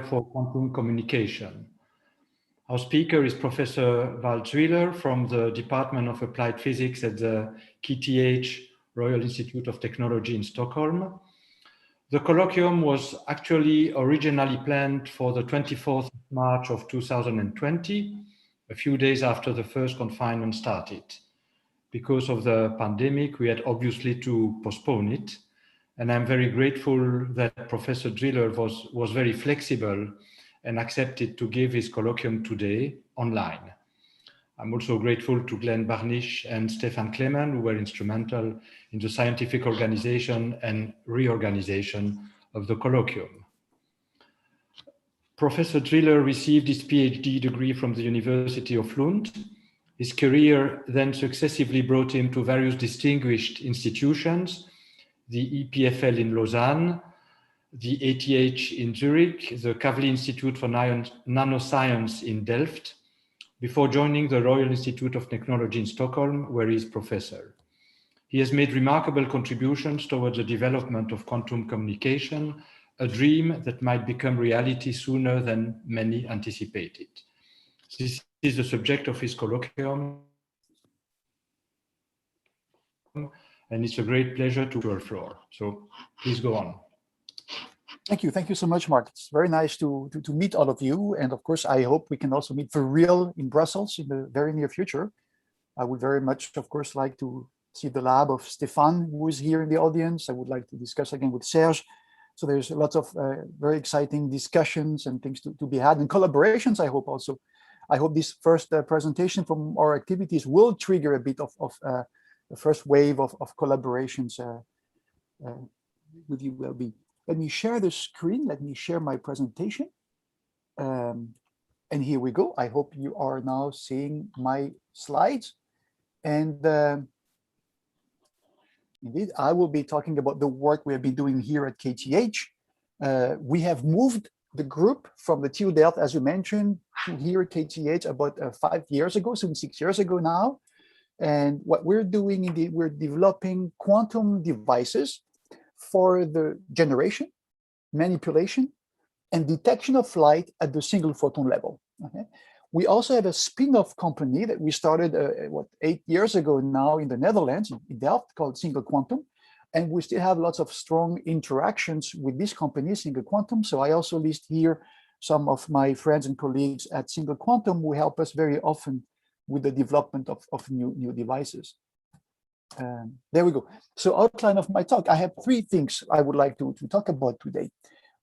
for quantum communication. Our speaker is Professor Zwiller from the Department of Applied Physics at the KTH Royal Institute of Technology in Stockholm. The colloquium was actually originally planned for the 24th of March of 2020, a few days after the first confinement started. Because of the pandemic, we had obviously to postpone it. And I'm very grateful that Professor Zwiller was very flexible and accepted to give his colloquium today online. I'm also grateful to Glenn Barnish and Stefan Kleman, who were instrumental in the scientific organization and reorganization of the colloquium. Professor Zwiller received his PhD degree from the University of Lund. His career then successively brought him to various distinguished institutions, the EPFL in Lausanne, the ATH in Zurich, the Kavli Institute for Nanoscience in Delft, before joining the Royal Institute of Technology in Stockholm, where he is professor. He has made remarkable contributions towards the development of quantum communication, a dream that might become reality sooner than many anticipated. This is the subject of his colloquium, and it's a great pleasure to your floor. So please go on. Thank you so much, Mark. It's very nice to meet all of you. And of course, I hope we can also meet for real in Brussels in the very near future. I would very much, of course, like to see the lab of Stefan, who is here in the audience. I would like to discuss again with Serge. So there's lots of very exciting discussions and things to be had, and collaborations, I hope also. I hope this first presentation from our activities will trigger a bit of the first wave of collaborations with you. Will be. Let me share the screen. Let me share my presentation. And here we go. I hope you are now seeing my slides. And indeed, I will be talking about the work we have been doing here at KTH. We have moved the group from the TU Delft, as you mentioned, to here at KTH about 5 years ago, soon 6 years ago now. And what we're doing, indeed, we're developing quantum devices for the generation, manipulation, and detection of light at the single photon level. Okay? We also have a spin-off company that we started 8 years ago now in the Netherlands, in Delft, called Singlequantum, and we still have lots of strong interactions with this company, Singlequantum. So I also list here some of my friends and colleagues at Singlequantum who help us very often with the development of new devices. There we go. So outline of my talk, I have 3 things I would like to talk about today.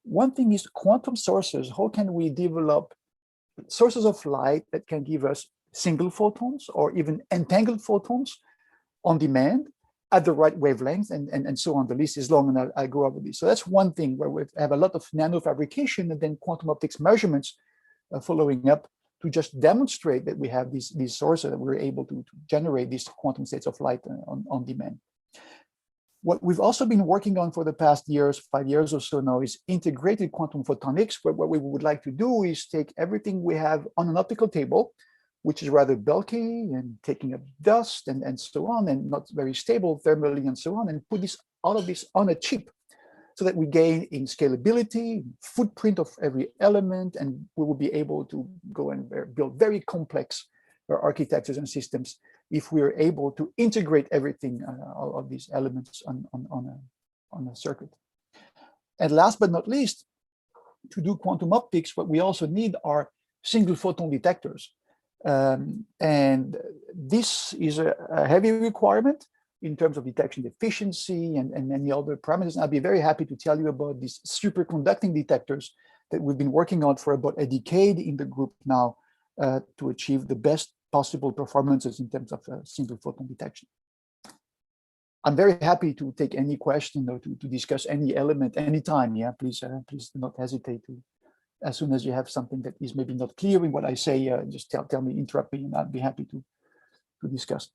One thing is quantum sources. How can we develop sources of light that can give us single photons or even entangled photons on demand at the right wavelength, and so on. The list is long, and I'll go over this. So that's one thing where we have a lot of nanofabrication and then quantum optics measurements following up to just demonstrate that we have these sources, that we're able to generate these quantum states of light on demand. What we've also been working on for the past 5 years or so now, is integrated quantum photonics, where what we would like to do is take everything we have on an optical table, which is rather bulky and taking up dust and so on, and not very stable thermally and so on, and put all of this on a chip, so that we gain in scalability, footprint of every element, and we will be able to go and build very complex architectures and systems if we are able to integrate everything, all of these elements on a circuit. And last but not least, to do quantum optics, what we also need are single photon detectors. And this is a heavy requirement in terms of detection efficiency and many other parameters. And I'll be very happy to tell you about these superconducting detectors that we've been working on for about a decade in the group now to achieve the best possible performances in terms of single photon detection. I'm very happy to take any question or to discuss any element anytime. Yeah, please do not hesitate to. As soon as you have something that is maybe not clear in what I say, just tell me, interrupt me, and I'd be happy to discuss.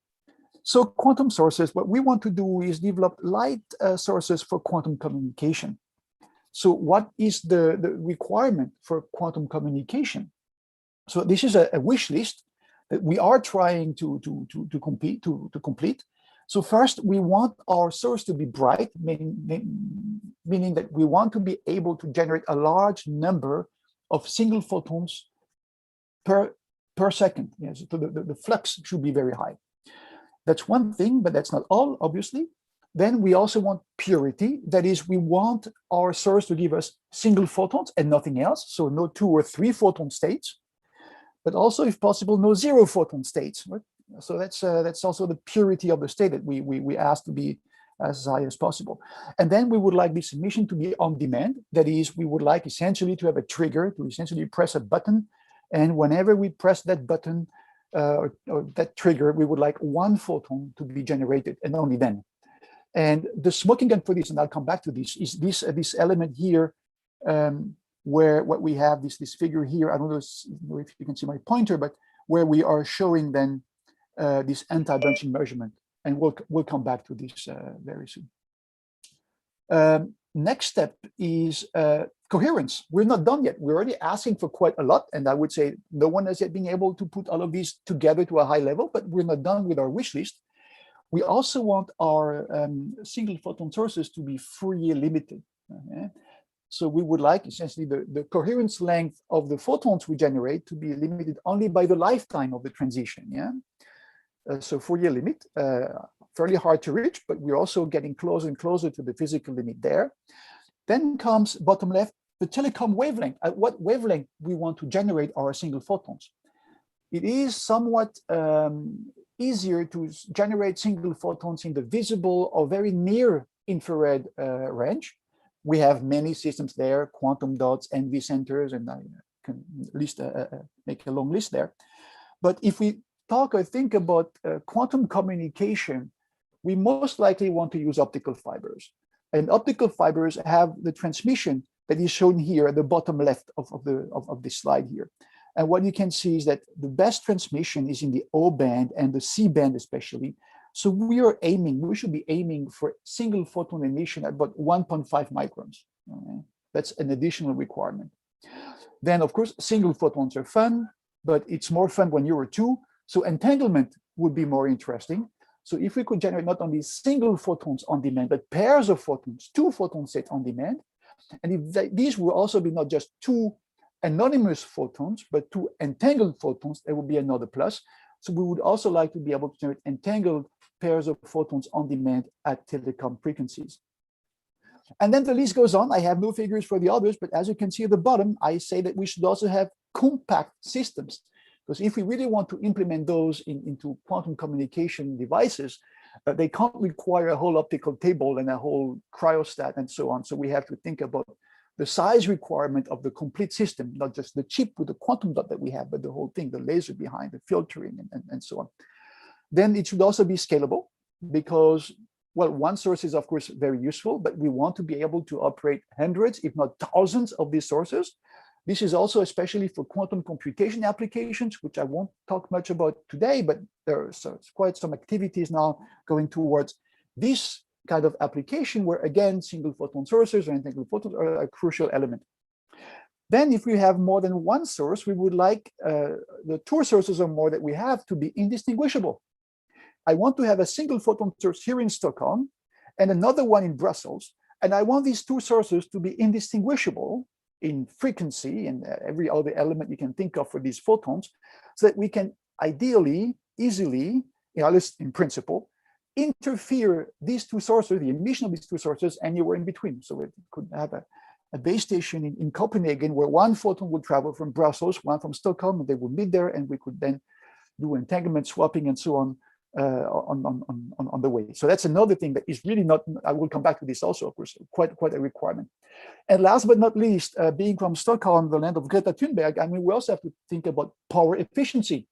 So quantum sources, what we want to do is develop light sources for quantum communication. So what is the requirement for quantum communication? So this is a wish list that we are trying to complete. So first, we want our source to be bright, meaning that we want to be able to generate a large number of single photons per second. Yes, so the flux should be very high. That's one thing, but that's not all, obviously. Then we also want purity. That is, we want our source to give us single photons and nothing else. So no 2 or 3 photon states, but also, if possible, no 0 photon states. Right? So that's also the purity of the state that we ask to be as high as possible. And then we would like this emission to be on demand. That is, we would like essentially to have a trigger, to essentially press a button. And whenever we press that button or that trigger, we would like 1 photon to be generated, and only then. And the smoking gun for this, and I'll come back to this, is this element here, where what we have this figure here. I don't know if you can see my pointer, but where we are showing then this anti-bunching measurement, and we'll come back to this very soon. Next step is coherence. We're not done yet. We're already asking for quite a lot, and I would say no one has yet been able to put all of these together to a high level, but we're not done with our wish list. We also want our single photon sources to be Fourier limited. Okay? So we would like essentially the coherence length of the photons we generate to be limited only by the lifetime of the transition. Yeah. So Fourier limit, fairly hard to reach, but we're also getting closer and closer to the physical limit there. Then comes, bottom left, the telecom wavelength. At what wavelength we want to generate our single photons. It is somewhat easier to generate single photons in the visible or very near infrared range. We have many systems there, quantum dots, NV centers, and I can list make a long list there. But if we talk or think about quantum communication, we most likely want to use optical fibers. And optical fibers have the transmission that is shown here at the bottom left of this slide here. And what you can see is that the best transmission is in the O band and the C band especially. So we should be aiming for single photon emission at about 1.5 microns. Okay? That's an additional requirement. Then, of course, single photons are fun, but it's more fun when you're 2. So entanglement would be more interesting. So if we could generate not only single photons on demand, but pairs of photons, 2 photon sets on demand, and if these will also be not just 2 anonymous photons, but 2 entangled photons, there would be another plus. So we would also like to be able to generate entangled pairs of photons on demand at telecom frequencies. And then the list goes on. I have no figures for the others, but as you can see at the bottom, I say that we should also have compact systems. Because if we really want to implement those into quantum communication devices, they can't require a whole optical table and a whole cryostat and so on. So we have to think about the size requirement of the complete system, not just the chip with the quantum dot that we have, but the whole thing, the laser behind, the filtering, and so on. Then it should also be scalable because, well, one source is, of course, very useful, but we want to be able to operate hundreds, if not thousands of these sources. This is also especially for quantum computation applications, which I won't talk much about today, but there's quite some activities now going towards this kind of application where, again, single photon sources or entangled photons are a crucial element. Then if we have more than one source, we would like the 2 sources or more that we have to be indistinguishable. I want to have a single photon source here in Stockholm and another one in Brussels. And I want these 2 sources to be indistinguishable in frequency and every other element you can think of for these photons, so that we can ideally, easily, at least in principle, interfere these 2 sources, the emission of these 2 sources, anywhere in between. So we could have a base station in Copenhagen where 1 photon would travel from Brussels, 1 from Stockholm, and they would meet there, and we could then do entanglement swapping and so on the way. So that's another thing that is really not, I will come back to this also, of course, quite a requirement. And last but not least, being from Stockholm, the land of Greta Thunberg, I mean, we also have to think about power efficiency.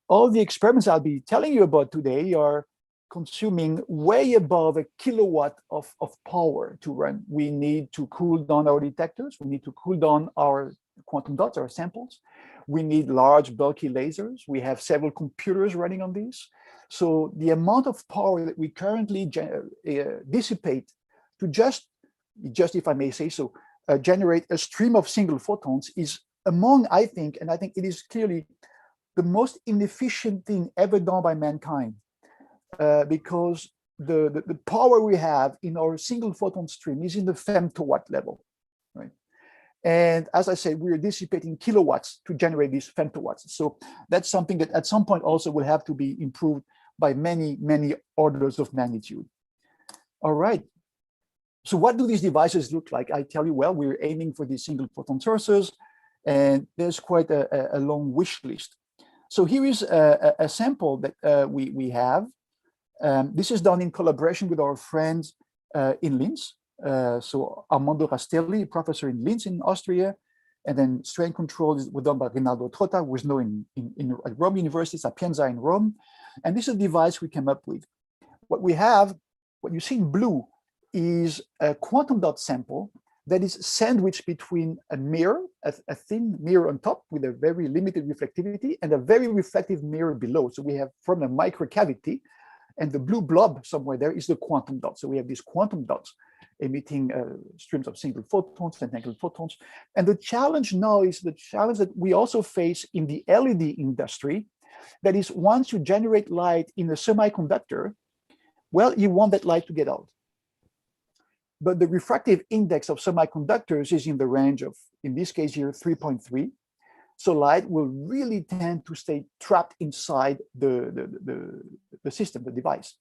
All the experiments I'll be telling you about today are consuming way above a kilowatt of power to run. We need to cool down our detectors. We need to cool down our quantum dots, our samples. We need large, bulky lasers. We have several computers running on these. So the amount of power that we currently dissipate to just if I may say so, generate a stream of single photons is among, I think it is clearly the most inefficient thing ever done by mankind, because the power we have in our single photon stream is in the femtowatt level, right? And as I said, we're dissipating kilowatts to generate these femtowatts. So that's something that at some point also will have to be improved by many, many orders of magnitude. All right. So what do these devices look like? I tell you, well, we're aiming for these single photon sources, and there's quite a long wish list. So here is a sample that we have. This is done in collaboration with our friends in Linz. So Armando Rastelli, professor in Linz in Austria, and then strain control was done by Rinaldo Trotta, who is now at Rome University, Sapienza in Rome. And this is a device we came up with. What we have, what you see in blue, is a quantum dot sample that is sandwiched between a mirror, a thin mirror on top with a very limited reflectivity, and a very reflective mirror below. So we have from a microcavity, and the blue blob somewhere there is the quantum dot. So we have these quantum dots emitting streams of single photons, entangled photons. And the challenge now is the challenge that we also face in the LED industry. That is, once you generate light in a semiconductor, well, you want that light to get out. But the refractive index of semiconductors is in the range of, in this case here, 3.3. So light will really tend to stay trapped inside the system, the device.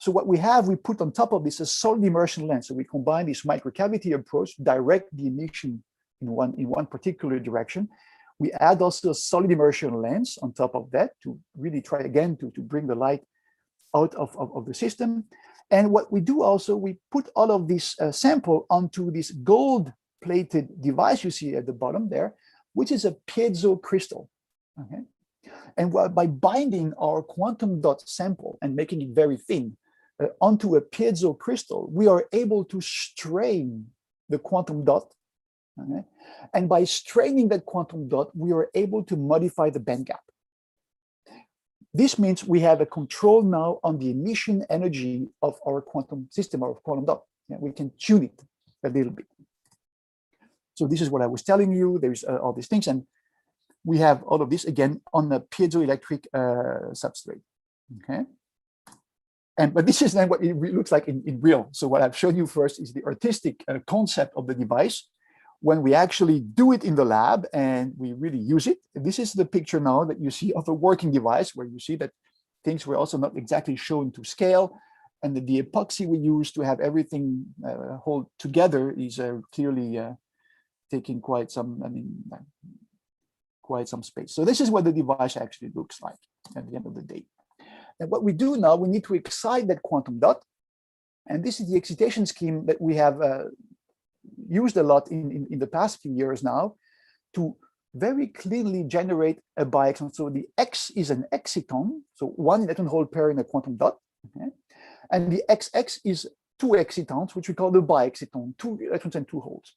So what we have, we put on top of this a solid immersion lens. So we combine this microcavity approach to direct the emission in one particular direction. We add also a solid immersion lens on top of that to really try again to bring the light out of the system. And what we do also, we put all of this sample onto this gold-plated device you see at the bottom there, which is a piezo crystal. Okay? And by binding our quantum dot sample and making it very thin onto a piezo crystal, we are able to strain the quantum dot. Okay? And by straining that quantum dot, we are able to modify the band gap. This means we have a control now on the emission energy of our quantum system, our quantum dot. Yeah, we can tune it a little bit. So this is what I was telling you. There's all these things, and we have all of this again on a piezoelectric substrate. Okay, but this is then what it looks like in real. So what I've shown you first is the artistic concept of the device. When we actually do it in the lab and we really use it, this is the picture now that you see of a working device, where you see that things were also not exactly shown to scale, and the epoxy we use to have everything hold together is clearly taking quite some, quite some space. So this is what the device actually looks like at the end of the day. And what we do now, we need to excite that quantum dot, and this is the excitation scheme that we have used a lot in the past few years now to very cleanly generate a biexciton. So the X is an exciton, so one electron hole pair in a quantum dot, okay? And the XX is two excitons, which we call the biexciton, 2 electrons and 2 holes.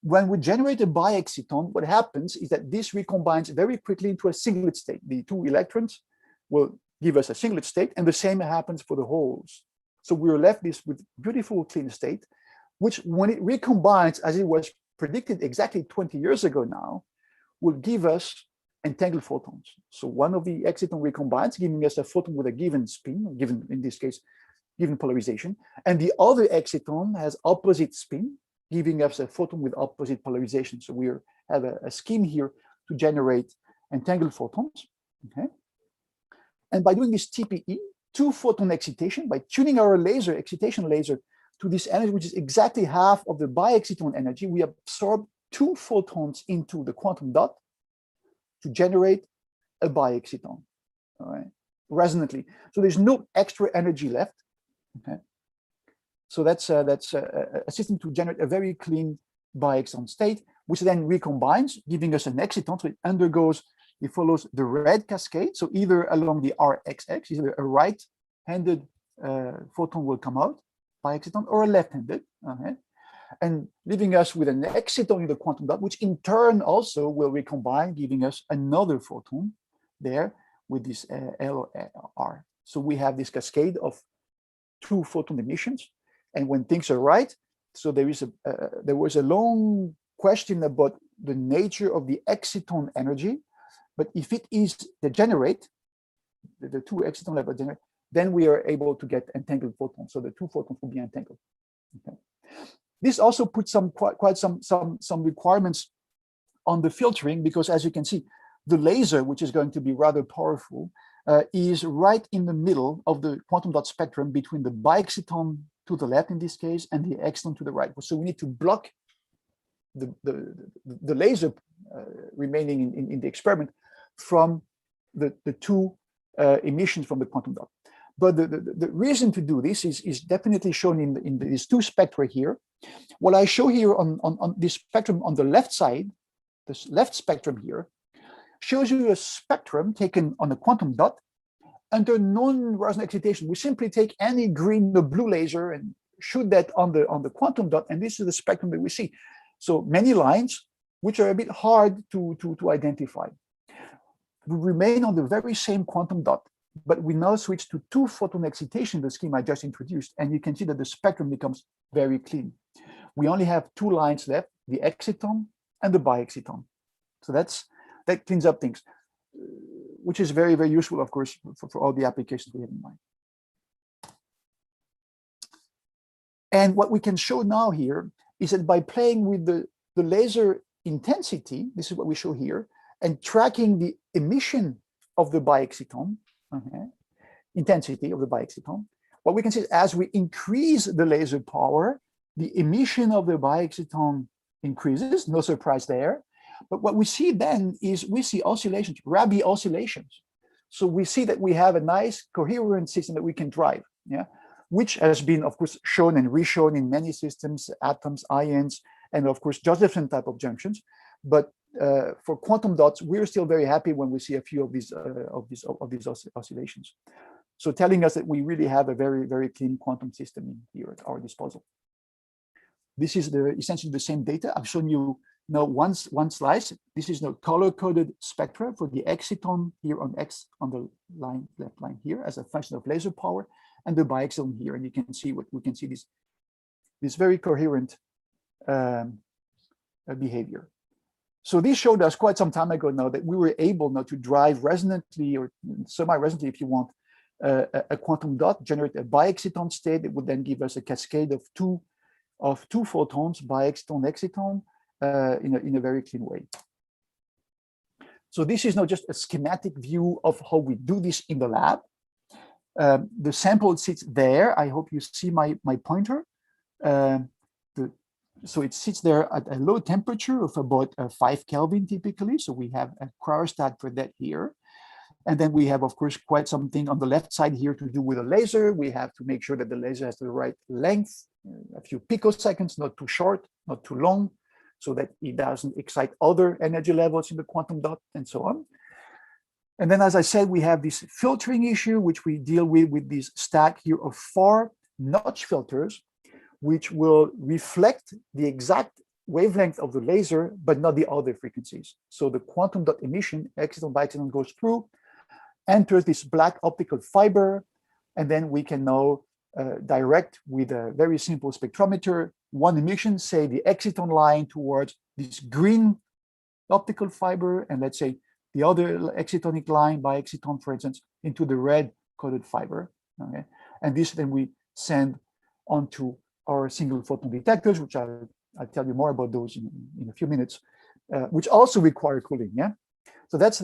When we generate a biexciton, what happens is that this recombines very quickly into a singlet state. The 2 electrons will give us a singlet state, and the same happens for the holes. So we're left with beautiful clean state, which when it recombines, as it was predicted exactly 20 years ago now, will give us entangled photons. So one of the exciton recombines, giving us a photon with a given spin, given, in this case, given polarization, and the other exciton has opposite spin, giving us a photon with opposite polarization. So we have a scheme here to generate entangled photons, okay? And by doing this TPE, 2-photon excitation, by tuning our laser, excitation laser, to this energy, which is exactly half of the biexciton energy, we absorb 2 photons into the quantum dot to generate a biexciton, all right, resonantly. So there's no extra energy left, okay? So that's a system to generate a very clean biexciton state, which then recombines, giving us an exciton. So it follows the red cascade. So either along the RXX, either a right-handed photon will come out, biexciton, or a left-handed, okay? And leaving us with an exciton in the quantum dot, which in turn also will recombine, giving us another photon there with this LR. So we have this cascade of 2 photon emissions. And when things are right, so there was a long question about the nature of the exciton energy, but if it is degenerate, the 2 exciton level degenerate, then we are able to get entangled photons. So the 2 photons will be entangled. Okay. This also puts quite some requirements on the filtering, because as you can see, the laser, which is going to be rather powerful, is right in the middle of the quantum dot spectrum between the bi-exciton to the left in this case and the exciton to the right. So we need to block the laser remaining in the experiment from the two emissions from the quantum dot. But the reason to do this is definitely shown in these two spectra here. What I show here on this spectrum on the left side, this left spectrum here, shows you a spectrum taken on a quantum dot under non-resonant excitation. We simply take any green or blue laser and shoot that on the quantum dot, and this is the spectrum that we see. So many lines, which are a bit hard to identify. We remain on the very same quantum dot, but we now switch to two photon excitation, the scheme I just introduced, and you can see that the spectrum becomes very clean. We only have two lines left, the exciton and the bi-exciton. So that cleans up things, which is very, very useful, of course, for all the applications we have in mind. And what we can show now here is that by playing with the laser intensity, this is what we show here, and tracking the emission of the bi-exciton, intensity of the bi-exciton, what we can see is as we increase the laser power, the emission of the bi-exciton increases, no surprise there. But what we see then is we see oscillations, Rabi oscillations. So we see that we have a nice coherent system that we can drive, which has been, of course, shown and reshown in many systems, atoms, ions, and of course, Josephson type of junctions. But for quantum dots, we're still very happy when we see a few of these oscillations. So telling us that we really have a very, very clean quantum system here at our disposal. This is essentially the same data. I've shown you now one slice. This is now color-coded spectra for the exciton here on X on the line, left line here as a function of laser power, and the bi-exciton here. And you can see this very coherent behavior. So this showed us quite some time ago now that we were able now to drive resonantly or semi-resonantly, if you want, a quantum dot, generate a bi-exciton state that would then give us a cascade of two photons, bi-exciton, exciton, in a very clean way. So this is now just a schematic view of how we do this in the lab. The sample sits there. I hope you see my pointer. So it sits there at a low temperature of about 5 Kelvin typically. So we have a cryostat for that here. And then we have, of course, quite something on the left side here to do with a laser. We have to make sure that the laser has the right length, a few picoseconds, not too short, not too long, so that it doesn't excite other energy levels in the quantum dot and so on. And then, as I said, we have this filtering issue, which we deal with this stack here of 4 notch filters, which will reflect the exact wavelength of the laser, but not the other frequencies. So the quantum dot emission, exciton by exciton, goes through, enters this black optical fiber, and then we can now direct with a very simple spectrometer one emission, say the exciton line towards this green optical fiber, and let's say the other excitonic line by exciton, for instance, into the red coded fiber. Okay, and this then we send onto our single photon detectors, which I'll tell you more about those in a few minutes, which also require cooling. Yeah, so that's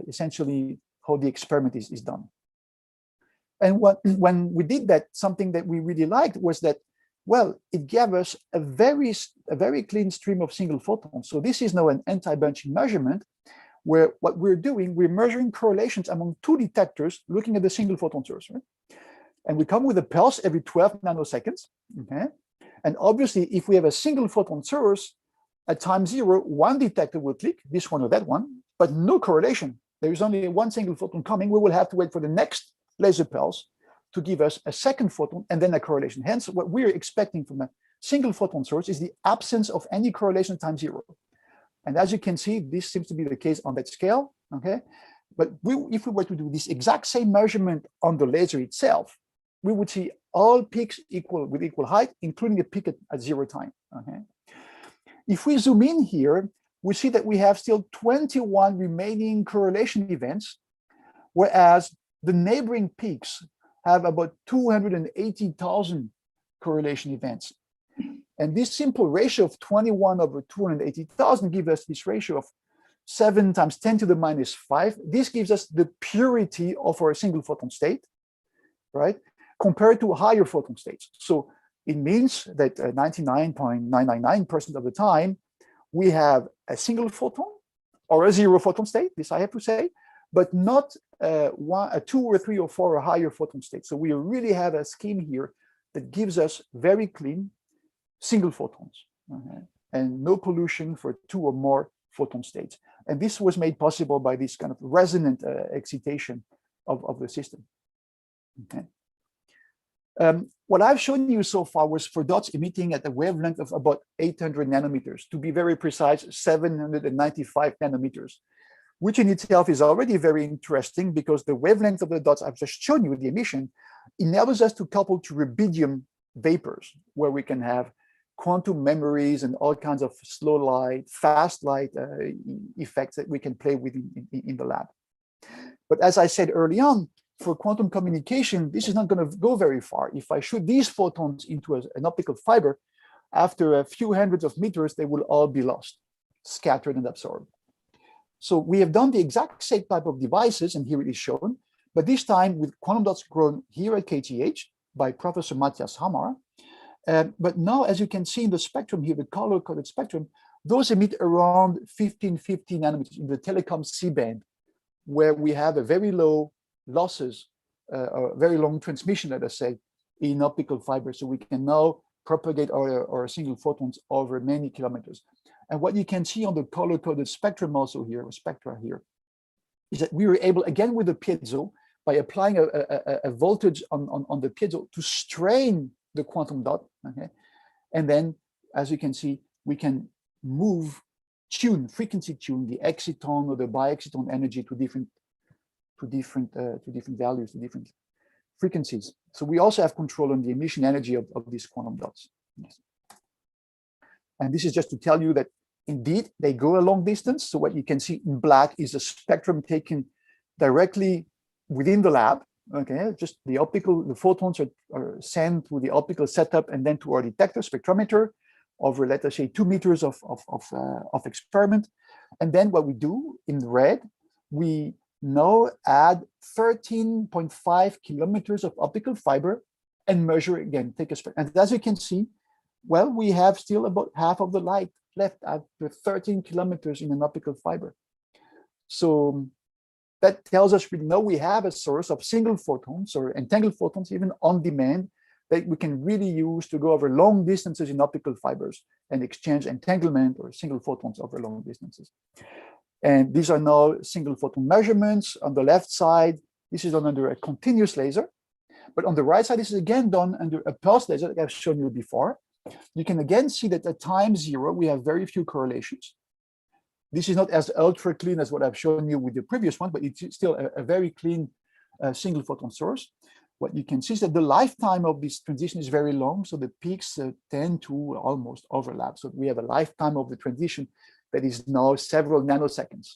essentially how the experiment is done. And when we did that, something that we really liked was that, well, it gave us a very clean stream of single photons. So this is now an anti-bunching measurement, where what we're doing, we're measuring correlations among 2 detectors looking at the single photon source, right? And we come with a pulse every 12 nanoseconds. Okay, and obviously, if we have a single photon source at time 0, one detector will click, this one or that one, but no correlation. There is only one single photon coming. We will have to wait for the next laser pulse to give us a second photon and then a correlation. Hence, what we're expecting from a single photon source is the absence of any correlation at time 0. And as you can see, this seems to be the case on that scale. Okay, but if we were to do this exact same measurement on the laser itself, we would see all peaks with equal height, including a peak at 0 time. Okay, if we zoom in here, we see that we have still 21 remaining correlation events, whereas the neighboring peaks have about 280,000 correlation events. And this simple ratio of 21 over 280,000 gives us this ratio of 7 times 10 to the minus 5. This gives us the purity of our single photon state, right, compared to higher photon states. So it means that 99.999% of the time, we have a single photon or a zero photon state, this I have to say, but not a 2 or 3 or 4 or higher photon state. So we really have a scheme here that gives us very clean single photons, and no pollution for 2 or more photon states. And this was made possible by this kind of resonant excitation of the system. Okay. What I've shown you so far was for dots emitting at a wavelength of about 800 nanometers, to be very precise, 795 nanometers, which in itself is already very interesting because the wavelength of the dots I've just shown you, the emission, enables us to couple to rubidium vapors, where we can have quantum memories and all kinds of slow light, fast light effects that we can play with in the lab. But as I said early on, for quantum communication, this is not going to go very far. If I shoot these photons into an optical fiber, after a few hundreds of meters, they will all be lost, scattered and absorbed. So we have done the exact same type of devices, and here it is shown, but this time with quantum dots grown here at KTH by Professor Matthias Hammer. But now, as you can see in the spectrum here, the color-coded spectrum, those emit around 1550 nanometers in the telecom C-band, where we have a very low losses, or very long transmission, let us say, in optical fibers. So we can now propagate our single photons over many kilometers. And what you can see on the color-coded spectrum also here, or spectra here, is that we were able, again with the piezo, by applying a voltage on the piezo to strain the quantum dot, okay? And then, as you can see, we can frequency tune the exciton or the bi-exciton energy to different values, to different frequencies. So we also have control on the emission energy of these quantum dots. Yes. And this is just to tell you that indeed they go a long distance. So what you can see in black is a spectrum taken directly within the lab. Okay, just the photons are sent through the optical setup and then to our detector spectrometer over, let us say, 2 meters of experiment. And then what we do in red, we now add 13.5 kilometers of optical fiber and measure again, take a spectrum. And as you can see, well, we have still about half of the light left after 13 kilometers in an optical fiber. So that tells us we know we have a source of single photons or entangled photons, even on demand, that we can really use to go over long distances in optical fibers and exchange entanglement or single photons over long distances. And these are now single photon measurements. On the left side, this is done under a continuous laser. But on the right side, this is again done under a pulse laser that I've shown you before. You can again see that at time 0, we have very few correlations. This is not as ultra clean as what I've shown you with the previous one, but it's still a very clean single photon source. What you can see is that the lifetime of this transition is very long, so the peaks tend to almost overlap. So we have a lifetime of the transition that is now several nanoseconds.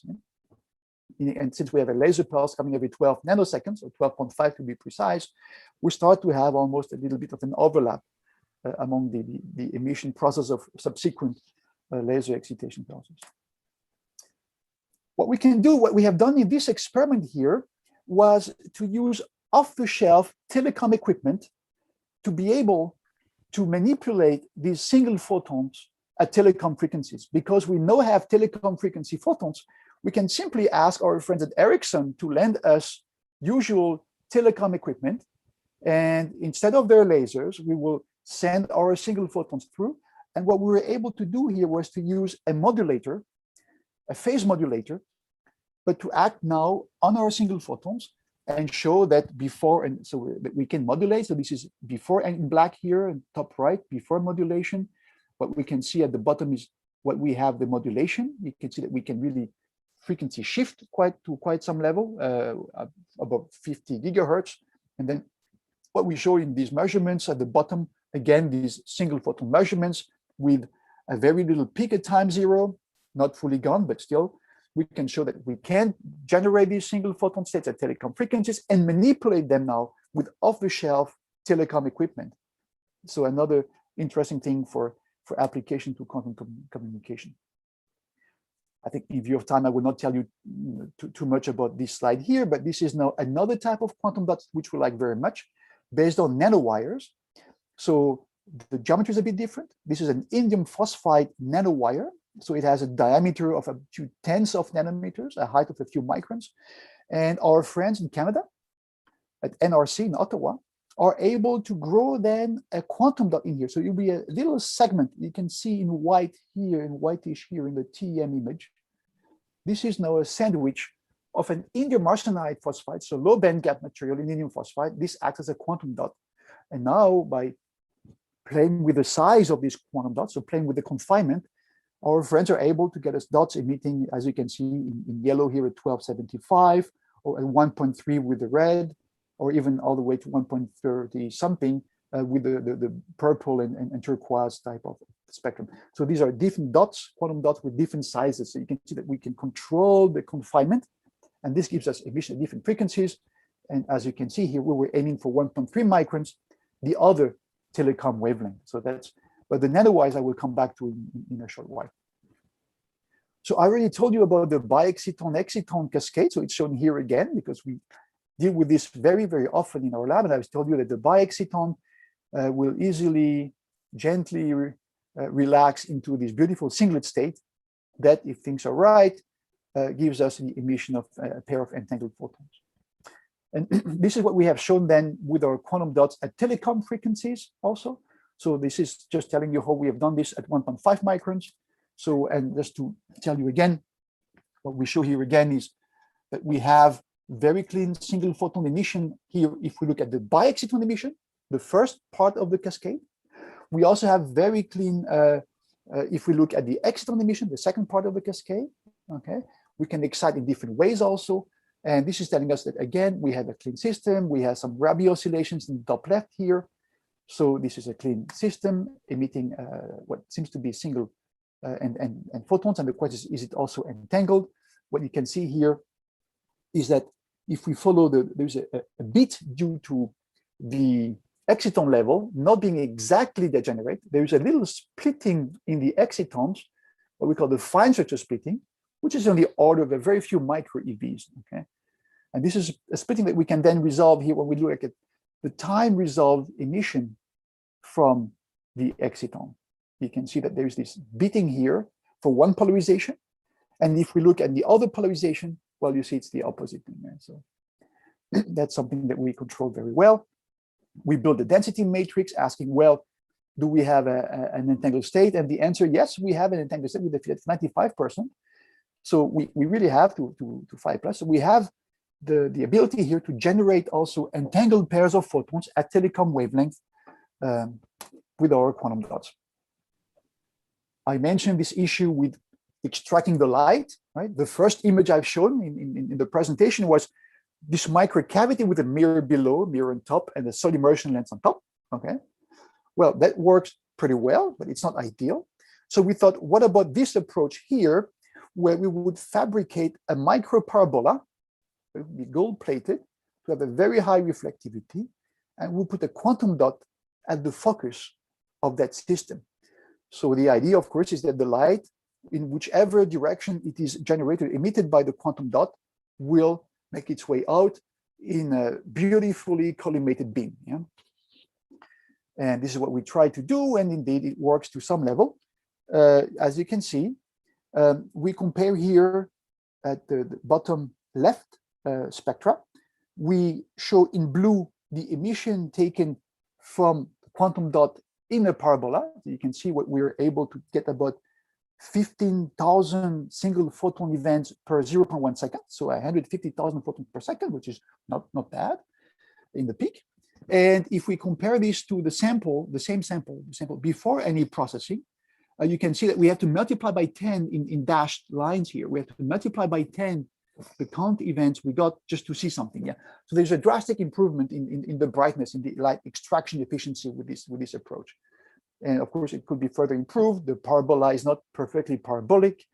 And since we have a laser pulse coming every 12 nanoseconds, or 12.5 to be precise, we start to have almost a little bit of an overlap among the emission process of subsequent laser excitation pulses. What we can do, what we have done in this experiment here, was to use off-the-shelf telecom equipment to be able to manipulate these single photons at telecom frequencies. Because we now have telecom frequency photons, we can simply ask our friends at Ericsson to lend us usual telecom equipment, and instead of their lasers, we will send our single photons through. And what we were able to do here was to use a modulator, a phase modulator, but to act now on our single photons and show that before, and so that we can modulate. So this is before, and in black here and top right, before modulation. What we can see at the bottom is what we have the modulation. You can see that we can really frequency shift to quite some level, about 50 gigahertz. And then what we show in these measurements at the bottom, again, these single photon measurements with a very little peak at time 0, not fully gone, but still, we can show that we can generate these single photon states at telecom frequencies and manipulate them now with off-the-shelf telecom equipment. So another interesting thing for for application to quantum communication. I think in view of time, I will not tell you too much about this slide here, but this is now another type of quantum dot, which we like very much, based on nanowires. So the geometry is a bit different. This is an indium phosphide nanowire. So it has a diameter of a few tenths of nanometers, a height of a few microns. And our friends in Canada at NRC in Ottawa are able to grow then a quantum dot in here. So it'll be a little segment you can see in white here, in whitish here in the TEM image. This is now a sandwich of an indium arsenide phosphide, so low band gap material in indium phosphide. This acts as a quantum dot. And now by playing with the size of this quantum dot, so playing with the confinement, our friends are able to get us dots emitting, as you can see in yellow here at 1275, or at 1.3 with the red, or even all the way to 1.30 something with the purple and turquoise type of spectrum. So these are different dots, quantum dots with different sizes. So you can see that we can control the confinement, and this gives us emission at different frequencies. And as you can see here, we were aiming for 1.3 microns, the other telecom wavelength. So that's, but the nanowires I will come back to in a short while. So I already told you about the bi-exciton-exciton cascade. So it's shown here again, because we deal with this very, very often in our lab. And I've told you that the bi-exciton will easily, gently relax into this beautiful singlet state that, if things are right, gives us the emission of a pair of entangled photons. And this is what we have shown then with our quantum dots at telecom frequencies also. So this is just telling you how we have done this at 1.5 microns. So, and just to tell you again, what we show here again is that we have very clean single photon emission here. If we look at the bi-exciton emission, the first part of the cascade, we also have very clean, if we look at the exciton emission, the second part of the cascade, okay, we can excite in different ways also. And this is telling us that, again, we have a clean system. We have some Rabi oscillations in the top left here. So this is a clean system emitting what seems to be single and photons. And the question is it also entangled? What you can see here is that if we follow there's a bit due to the exciton level not being exactly degenerate. There's a little splitting in the excitons, what we call the fine structure splitting, which is on the order of a very few micro EVs. Okay, and this is a splitting that we can then resolve here when we look at the time resolved emission from the exciton. You can see that there's this beating here for one polarization, and if we look at the other polarization, well, you see it's the opposite thing. Right? So that's something that we control very well. We build a density matrix asking, well, do we have an entangled state? And the answer, yes, we have an entangled state with a fit at 95%. So we really have to 5+. So we have the ability here to generate also entangled pairs of photons at telecom wavelength with our quantum dots. I mentioned this issue with extracting the light, right? The first image I've shown in the presentation was this microcavity with a mirror below, mirror on top, and a solid immersion lens on top, okay? Well, that works pretty well, but it's not ideal. So we thought, what about this approach here, where we would fabricate a microparabola, it would be gold-plated, to have a very high reflectivity, and we'll put a quantum dot at the focus of that system. So the idea, of course, is that the light, in whichever direction it is generated, emitted by the quantum dot, will make its way out in a beautifully collimated beam. Yeah? And this is what we try to do, and indeed it works to some level. As you can see, we compare here at the bottom left spectra. We show in blue the emission taken from the quantum dot in a parabola. So you can see what we're able to get about 15,000 single photon events per 0.1 second. So 150,000 photons per second, which is not bad in the peak. And if we compare this to the sample, the same sample, before any processing, you can see that we have to multiply by 10 in dashed lines here. We have to multiply by 10 the count events we got just to see something. Yeah. So there's a drastic improvement in the brightness, in the light extraction efficiency with this approach. And of course, it could be further improved. The parabola is not perfectly parabolic,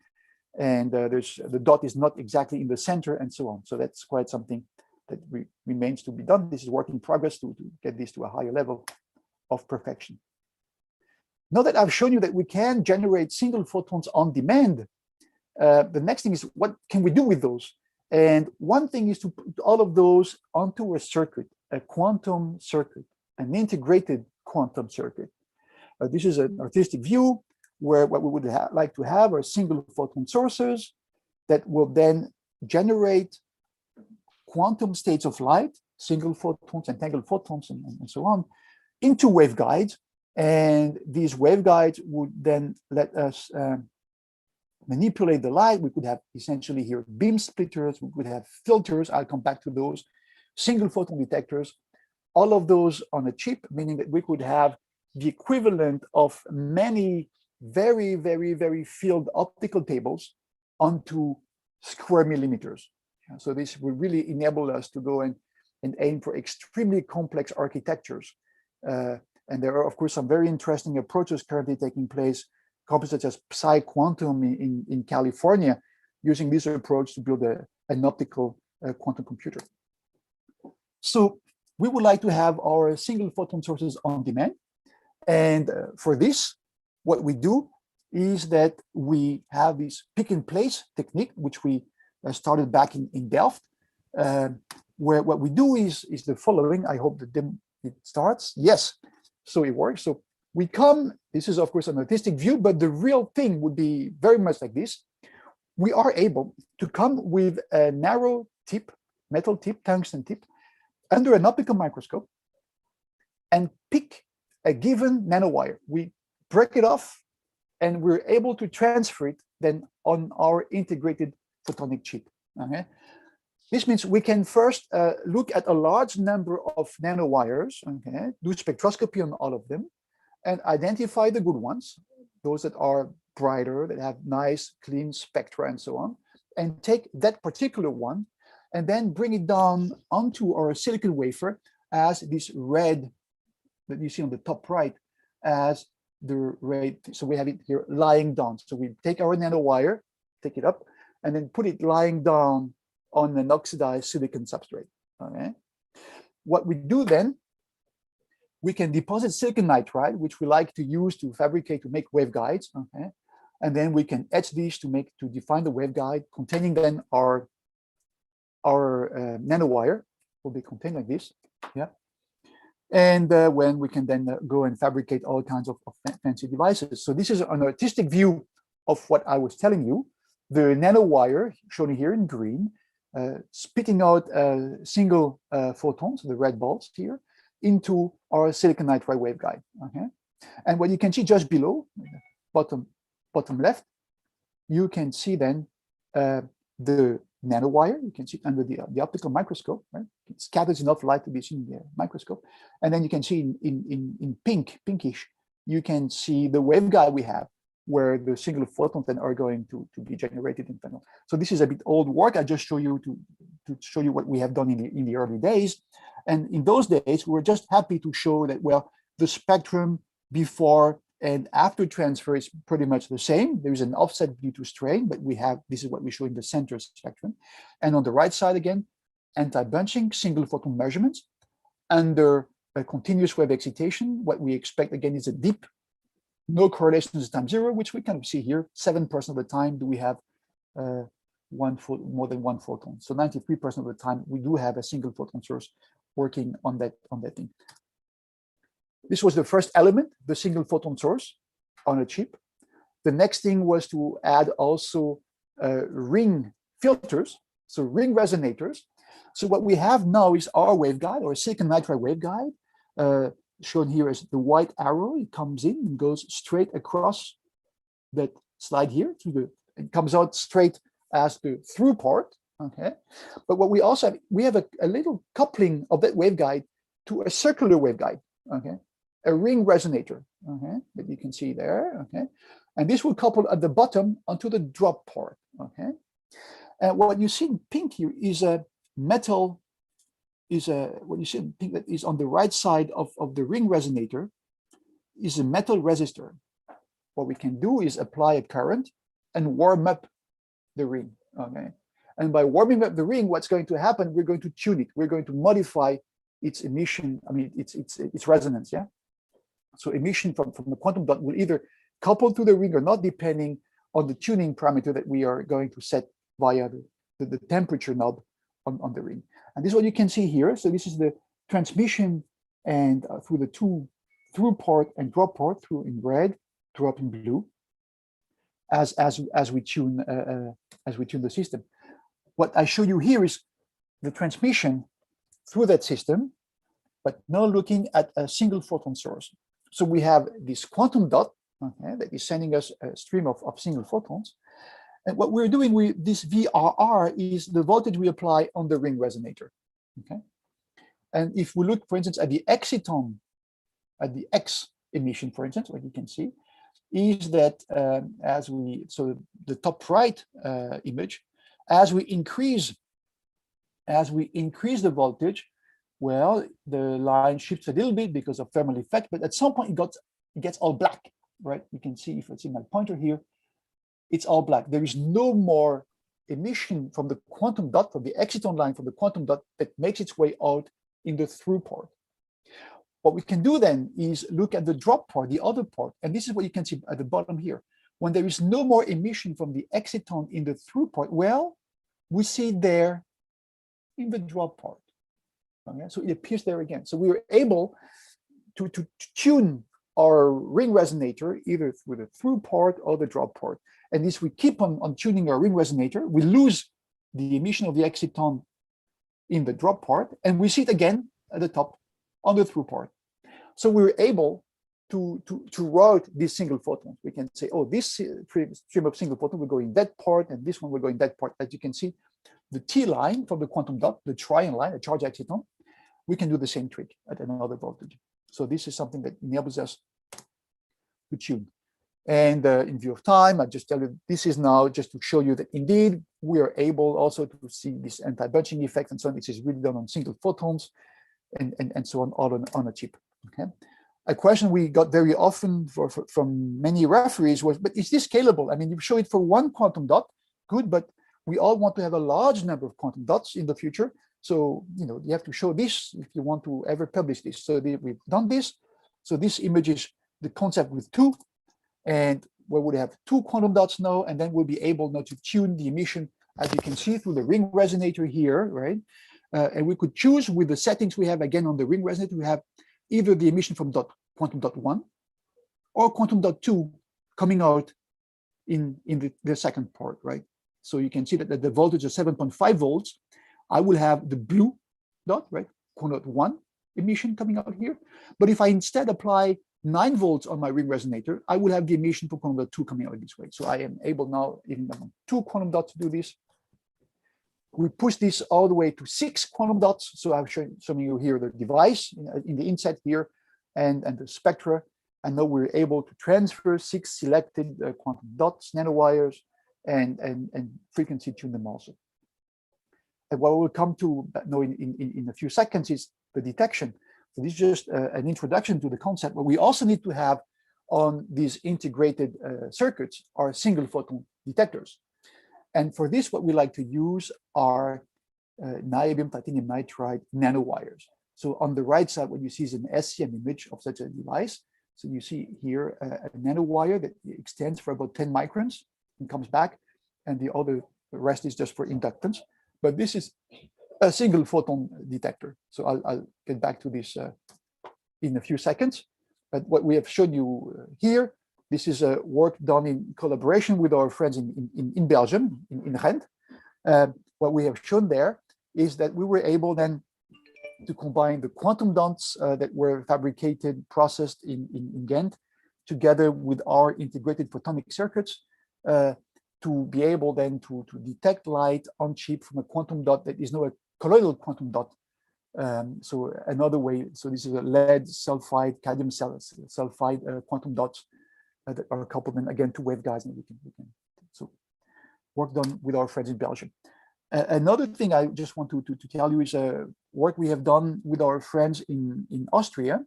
and the dot is not exactly in the center, and so on. So that's quite something that remains to be done. This is work in progress to get this to a higher level of perfection. Now that I've shown you that we can generate single photons on demand, the next thing is, what can we do with those? And one thing is to put all of those onto a circuit, a quantum circuit, an integrated quantum circuit. This is an artistic view where what we would like to have are single photon sources that will then generate quantum states of light, single photons, entangled photons, and so on, into waveguides. And these waveguides would then let us manipulate the light. We could have essentially here beam splitters, we could have filters, I'll come back to those, single photon detectors, all of those on a chip, meaning that we could have the equivalent of many very, very, very field optical tables onto square millimeters. So this will really enable us to go and aim for extremely complex architectures. And there are, of course, some very interesting approaches currently taking place, companies such as Psi-Quantum in California, using this approach to build an optical quantum computer. So we would like to have our single photon sources on demand. And for this, what we do is that we have this pick and place technique, which we started back in Delft, where what we do is the following. I hope that it starts. Yes, so it works. So we come, this is of course an artistic view, but the real thing would be very much like this. We are able to come with a narrow tip, metal tip, tungsten tip, under an optical microscope and pick a given nanowire. We break it off and we're able to transfer it then on our integrated photonic chip. Okay? This means we can first look at a large number of nanowires, okay, do spectroscopy on all of them, and identify the good ones, those that are brighter, that have nice, clean spectra and so on, and take that particular one and then bring it down onto our silicon wafer as this red that you see on the top right as the red. So we have it here lying down. So we take our nanowire, take it up, and then put it lying down on an oxidized silicon substrate. Okay. What we do then, we can deposit silicon nitride, which we like to use to fabricate, to make waveguides. Okay. And then we can etch these to define the waveguide containing then our nanowire will be contained like this. Yeah. And when we can then go and fabricate all kinds of fancy devices. So this is an artistic view of what I was telling you. The nanowire shown here in green, spitting out single photons, the red balls here, into our silicon nitride waveguide. Okay, and what you can see just below, bottom left, you can see then the nanowire. You can see it under the optical microscope. Right, it scatters enough light to be seen in the microscope, and then you can see in pinkish, you can see the waveguide we have, where the single photons then are going to be generated in panel. So this is a bit old work. I just show you to show you what we have done in the early days. And in those days, we were just happy to show that, well, the spectrum before and after transfer is pretty much the same. There is an offset due to strain, but this is what we show in the center spectrum. And on the right side again, anti-bunching, single photon measurements under a continuous wave excitation. What we expect again is a deep, no correlations time zero, which we kind of see here. 7% of the time do we have more than one photon. So 93% of the time we do have a single photon source working on that thing. This was the first element, the single photon source on a chip. The next thing was to add also ring filters, so ring resonators. So what we have now is our waveguide, or silicon nitride waveguide. Shown here is the white arrow. It comes in and goes straight across that slide here it comes out straight as the through part. Okay, but what we also have, we have a little coupling of that waveguide to a circular waveguide. Okay, a ring resonator. Okay, that you can see there. Okay, and this will couple at the bottom onto the drop part. Okay, and what you see in pink here is a metal. What you see in pink that is on the right side of the ring resonator is a metal resistor. What we can do is apply a current and warm up the ring. Okay, and by warming up the ring, what's going to happen? We're going to tune it. We're going to modify its emission. I mean, its resonance. Yeah. So emission from the quantum dot will either couple to the ring or not, depending on the tuning parameter that we are going to set via the temperature knob on the ring. And this is what you can see here. So this is the transmission and through the two through port and drop port, through in red, drop in blue, as we tune the system. What I show you here is the transmission through that system, but now looking at a single photon source. So we have this quantum dot, okay, that is sending us a stream of single photons. And what we're doing with this VRR is the voltage we apply on the ring resonator. Okay. And if we look, for instance, at the exciton, at the X emission, for instance, what you can see is that so the top right image, as we increase the voltage, well, the line shifts a little bit because of thermal effect, but at some point it gets all black, right? You can see, if it's in my pointer here, it's all black. There is no more emission from the quantum dot, from the exciton line from the quantum dot that makes its way out in the through port. What we can do then is look at the drop port, the other port, and this is what you can see at the bottom here. When there is no more emission from the exciton in the through port, well, we see it there in the drop port. Okay? So it appears there again. So we were able to tune our ring resonator either through the through port or the drop port. And this we keep on tuning our ring resonator. We lose the emission of the exciton in the drop port, and we see it again at the top on the through port. So we were able to route these single photons. We can say, oh, this stream of single photon will go in that port, and this one will go in that port. As you can see, the T line from the quantum dot, the trion line, a charge exciton, we can do the same trick at another voltage. So this is something that enables us to tune. And in view of time, I just tell you, this is now just to show you that indeed we are able also to see this anti-bunching effect and so on. This is really done on single photons and so on, all on a chip. Okay. A question we got very often from many referees was, but is this scalable? I mean, you show it for one quantum dot, good, but we all want to have a large number of quantum dots in the future. So, you know, you have to show this if you want to ever publish this. So we've done this. So this image is the concept with two, and we would have two quantum dots now, and then we'll be able now to tune the emission, as you can see, through the ring resonator here, right? And we could choose with the settings we have again on the ring resonator. We have either the emission from quantum dot 1 or quantum dot 2 coming out in the second port, right? So you can see that the voltage is 7.5 volts. I will have the blue dot, right? Quantum dot 1 emission coming out here. But if I instead apply 9 volts on my ring resonator, I will have the emission for quantum dot 2 coming out this way. So I am able now, even on 2 quantum dots, to do this. We push this all the way to 6 quantum dots. So I've shown you here the device in the inset here and the spectra. And now we're able to transfer 6 selected quantum dots, nanowires, and frequency tune them also. And what we'll come to now in a few seconds is the detection. So this is just an introduction to the concept. What we also need to have on these integrated circuits are single photon detectors. And for this, what we like to use are niobium titanium nitride nanowires. So on the right side, what you see is an SEM image of such a device. So you see here a nanowire that extends for about 10 microns and comes back, and the rest is just for inductance. But this is a single photon detector. So I'll get back to this in a few seconds. But what we have shown you here, this is work done in collaboration with our friends in Belgium, in Ghent. What we have shown there is that we were able then to combine the quantum dots that were fabricated, processed in Ghent, together with our integrated photonic circuits to be able then to detect light on chip from a quantum dot that is now a colloidal quantum dot. So another way, so this is a lead sulfide, cadmium sulfide quantum dots that are coupled then again to waveguides, and we can so work done with our friends in Belgium. Another thing I just want to tell you is work we have done with our friends in Austria,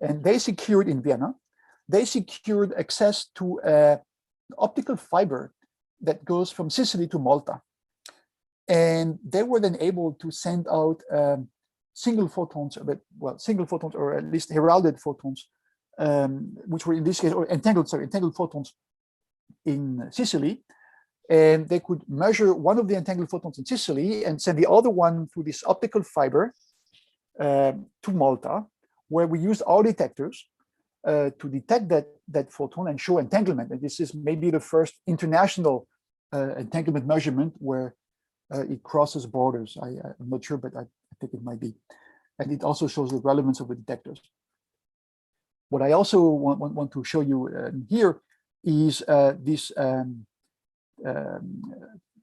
and they secured in Vienna, they secured access to an optical fiber that goes from Sicily to Malta. And they were then able to send out single photons, or at least heralded photons, which were in this case, or entangled photons in Sicily. And they could measure one of the entangled photons in Sicily and send the other one through this optical fiber to Malta, where we used our detectors to detect that photon and show entanglement. And this is maybe the first international entanglement measurement where it crosses borders. I'm not sure, but I think it might be. And it also shows the relevance of the detectors. What I also want to show you here is this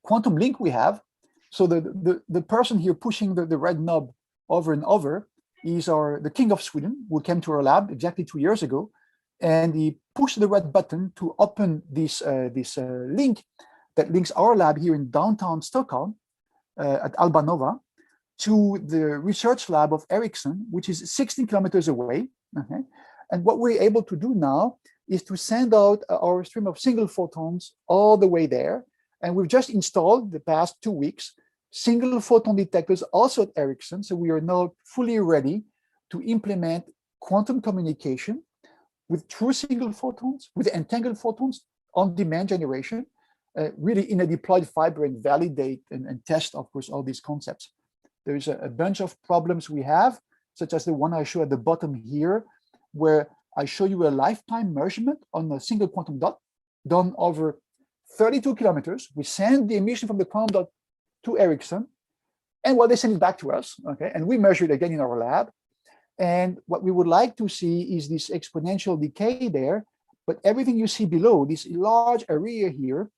quantum link we have. So the person here pushing the red knob over and over is the King of Sweden, who came to our lab exactly 2 years ago, and he pushed the red button to open this link that links our lab here in downtown Stockholm at Albanova to the research lab of Ericsson, which is 16 kilometers away. Okay? And what we're able to do now is to send out our stream of single photons all the way there. And we've just installed the past 2 weeks single photon detectors also at Ericsson. So we are now fully ready to implement quantum communication with true single photons, with entangled photons, on-demand generation, really in a deployed fiber, and validate and test, of course, all these concepts. There's a bunch of problems we have, such as the one I show at the bottom here, where I show you a lifetime measurement on a single quantum dot done over 32 kilometers. We send the emission from the quantum dot to Ericsson, and they send it back to us, okay? And we measure it again in our lab. And what we would like to see is this exponential decay there, but everything you see below, this large area here,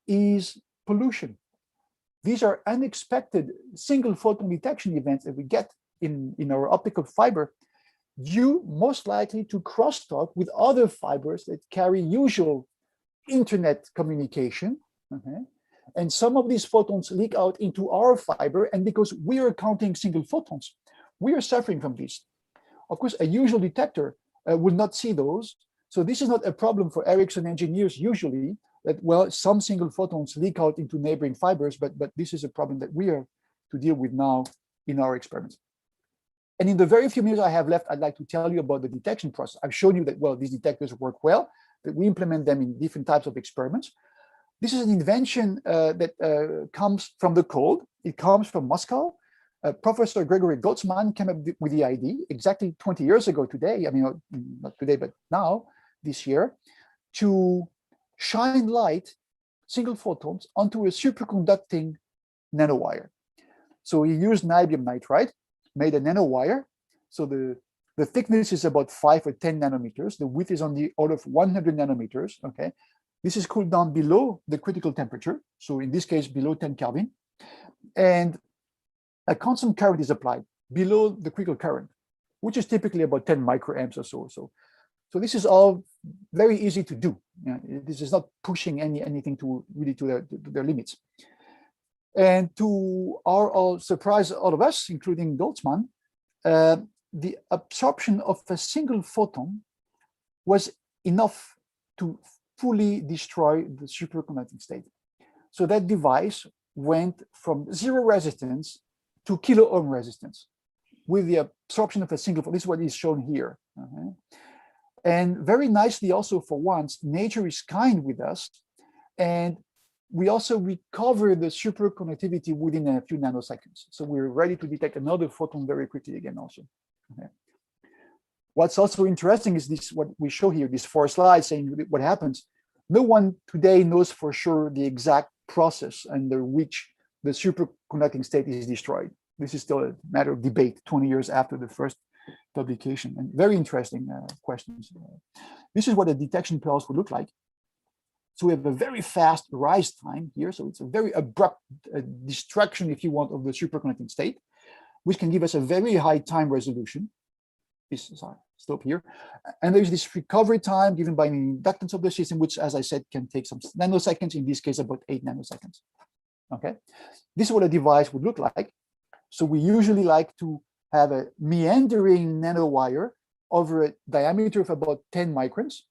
is pollution. These are unexpected single photon detection events that we get in our optical fiber, due most likely to crosstalk with other fibers that carry usual internet communication. Okay? And some of these photons leak out into our fiber, and because we are counting single photons, we are suffering from this. Of course, a usual detector will not see those. So this is not a problem for Ericsson engineers usually, that, some single photons leak out into neighboring fibers, but this is a problem that we are to deal with now in our experiments. And in the very few minutes I have left, I'd like to tell you about the detection process. I've shown you that, these detectors work well, that we implement them in different types of experiments. This is an invention that comes from the cold. It comes from Moscow. Professor Gregory Goltzman came up with the idea exactly 20 years ago today, I mean, not today, but now, this year, to shine light, single photons, onto a superconducting nanowire. So he used niobium nitride, made a nanowire. So the thickness is about 5 or 10 nanometers. The width is on the order of 100 nanometers, okay? This is cooled down below the critical temperature. So in this case, below 10 Kelvin. And a constant current is applied below the critical current, which is typically about 10 microamps or so. So this is all very easy to do. This is not pushing anything to their limits. And to our surprise, all of us, including Goltzman, the absorption of a single photon was enough to fully destroy the superconducting state. So that device went from 0 resistance to kilo ohm resistance with the absorption of a single photon. This is what is shown here. Okay? And very nicely also, for once, nature is kind with us, and we also recover the superconductivity within a few nanoseconds. So we're ready to detect another photon very quickly again also. Okay. What's also interesting is this, what we show here, these 4 slides saying what happens. No one today knows for sure the exact process under which the superconducting state is destroyed. This is still a matter of debate 20 years after the first publication, and very interesting questions. This is what a detection pulse would look like. So we have a very fast rise time here. So it's a very abrupt destruction, if you want, of the superconducting state, which can give us a very high time resolution. Stop here. And there's this recovery time given by the inductance of the system, which, as I said, can take some nanoseconds, in this case, about 8 nanoseconds. Okay, this is what a device would look like. So we usually like to have a meandering nanowire over a diameter of about 10 microns.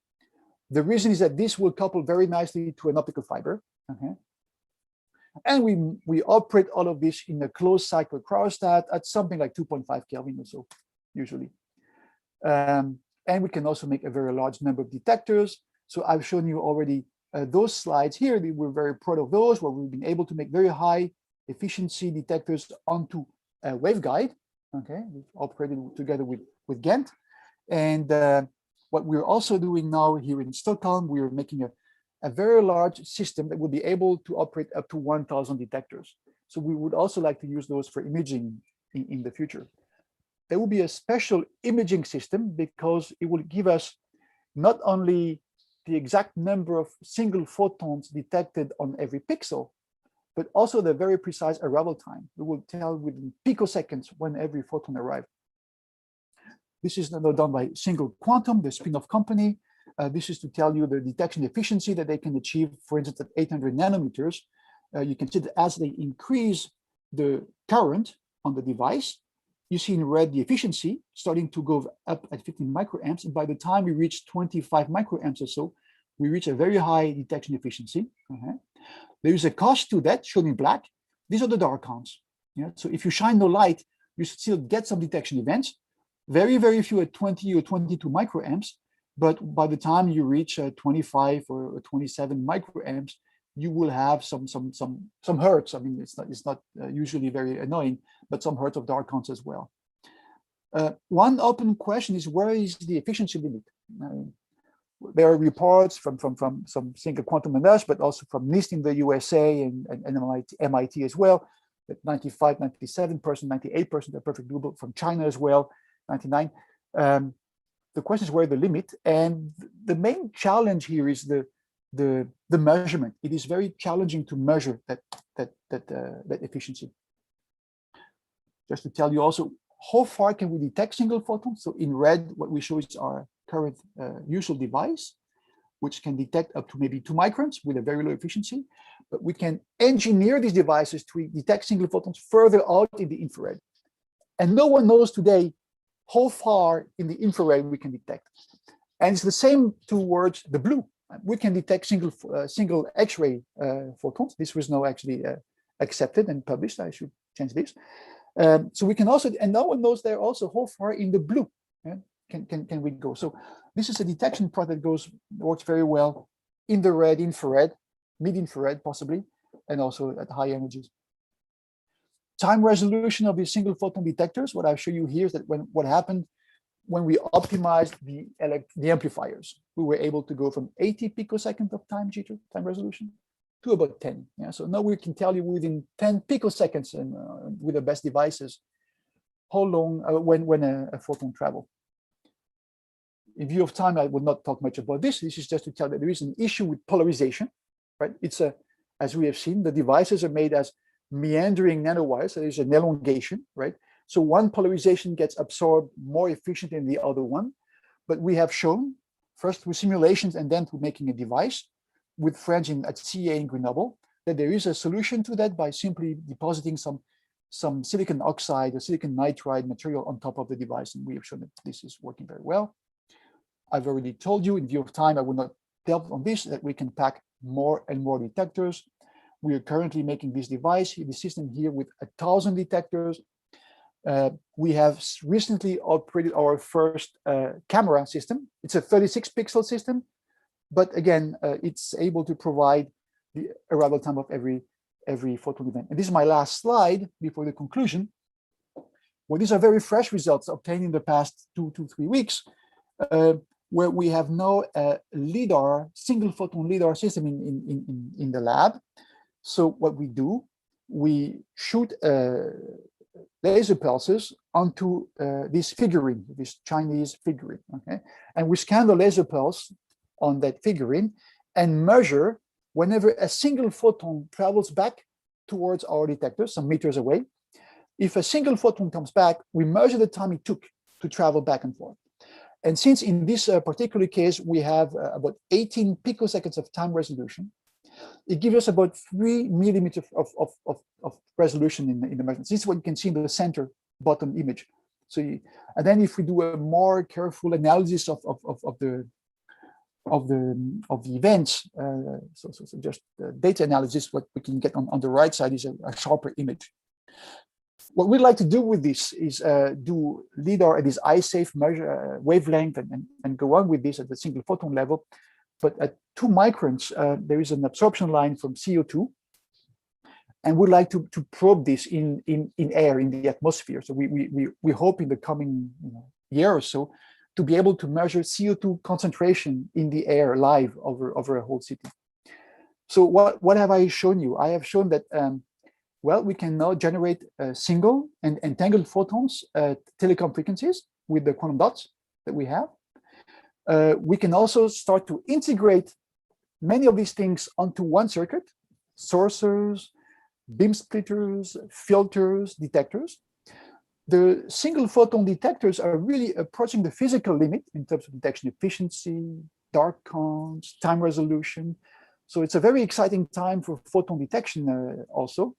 The reason is that this will couple very nicely to an optical fiber. Okay? And we operate all of this in a closed cycle cryostat at something like 2.5 Kelvin or so, usually. And And we can also make a very large number of detectors. So I've shown you already those slides here. We're very proud of those, where we've been able to make very high efficiency detectors onto a waveguide. Okay, we've operated together with Ghent. And what we're also doing now here in Stockholm, we're making a very large system that will be able to operate up to 1,000 detectors. So we would also like to use those for imaging in the future. There will be a special imaging system because it will give us not only the exact number of single photons detected on every pixel, but also the very precise arrival time. We will tell within picoseconds when every photon arrived. This is now done by Singlephoton, the spin-off company. This is to tell you the detection efficiency that they can achieve, for instance, at 800 nanometers. You can see that as they increase the current on the device, you see in red the efficiency starting to go up at 15 microamps. And by the time we reach 25 microamps or so, we reach a very high detection efficiency. There is a cost to that, shown in black. These are the darkons. Yeah? So if you shine no light, you still get some detection events. Very, very few at 20 or 22 microamps. But by the time you reach 25 or 27 microamps, you will have some hertz. I mean, it's not usually very annoying, but some hertz of darkons as well. One open question is, where is the efficiency limit? There are reports from some Singlephoton and us, but also from NIST in the USA and MIT as well, that 95, 97%, 98% are perfectly doable. From China as well, 99. The question is, where the limit? And the main challenge here is the measurement. It is very challenging to measure that efficiency. Just to tell you also, how far can we detect single photons? So in red, what we show is our current usual device, which can detect up to maybe 2 microns with a very low efficiency. But we can engineer these devices to detect single photons further out in the infrared. And no one knows today how far in the infrared we can detect. And it's the same towards the blue. We can detect single X-ray photons. This was now actually accepted and published. I should change this. So we can also, and no one knows there also how far in the blue can we go. So this is a detection part that works very well in the red, infrared, mid-infrared possibly, and also at high energies. Time resolution of these single photon detectors. What I show you here is that what happened when we optimized the amplifiers, we were able to go from 80 picoseconds of time jitter, time resolution, to about 10. Yeah, so now we can tell you within 10 picoseconds and with the best devices how long when a photon travel. In view of time, I will not talk much about this. This is just to tell that there is an issue with polarization, right? It's as we have seen, the devices are made as meandering nanowires. So there's an elongation, right? So one polarization gets absorbed more efficient than the other one. But we have shown, first through simulations and then through making a device with friends at CA in Grenoble, that there is a solution to that by simply depositing some silicon oxide or silicon nitride material on top of the device. And we have shown that this is working very well. I've already told you, in view of time, I will not delve on this, that we can pack more and more detectors. We are currently making this device, the system here, with 1,000 detectors. We have recently operated our first camera system. It's a 36 pixel system, but again, it's able to provide the arrival time of every photon event. And this is my last slide before the conclusion. Well, these are very fresh results obtained in the past 2 to 3 weeks, where we have now a LIDAR, single photon LIDAR system in the lab. So what we do, we shoot laser pulses onto this figurine, this Chinese figurine, okay? And we scan the laser pulse on that figurine and measure whenever a single photon travels back towards our detector, some meters away. If a single photon comes back, we measure the time it took to travel back and forth. And since in this particular case, we have about 18 picoseconds of time resolution, it gives us about 3 millimeters of resolution in the measurements. This is what you can see in the center bottom image. So, and then if we do a more careful analysis of the events, so just data analysis, what we can get on the right side is a sharper image. What we'd like to do with this is do LIDAR at this eye-safe measure wavelength and go on with this at the single photon level. But at 2 microns, there is an absorption line from CO2. And we'd like to probe this in air, in the atmosphere. So we hope in the coming year or so to be able to measure CO2 concentration in the air live over a whole city. So what have I shown you? I have shown that, well, we can now generate single and entangled photons at telecom frequencies with the quantum dots that we have. We can also start to integrate many of these things onto one circuit: sources, beam splitters, filters, detectors. The single photon detectors are really approaching the physical limit in terms of detection efficiency, dark counts, time resolution. So it's a very exciting time for photon detection also.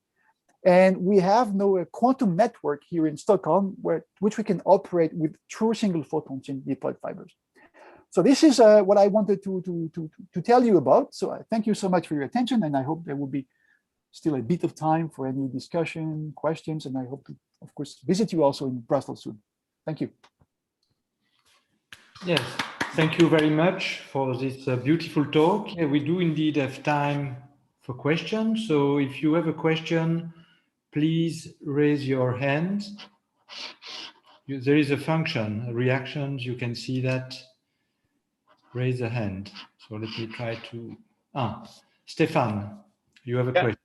And we have now a quantum network here in Stockholm, which we can operate with true single photons in diploid fibers. So this is what I wanted to tell you about. So thank you so much for your attention, and I hope there will be still a bit of time for any discussion, questions, and I hope to, of course, visit you also in Brussels soon. Thank you. Yes, thank you very much for this beautiful talk. Yeah, we do indeed have time for questions. So if you have a question, please raise your hand. There is a function, reactions, you can see that. Raise a hand. So let me try to, Stefan, you have a question.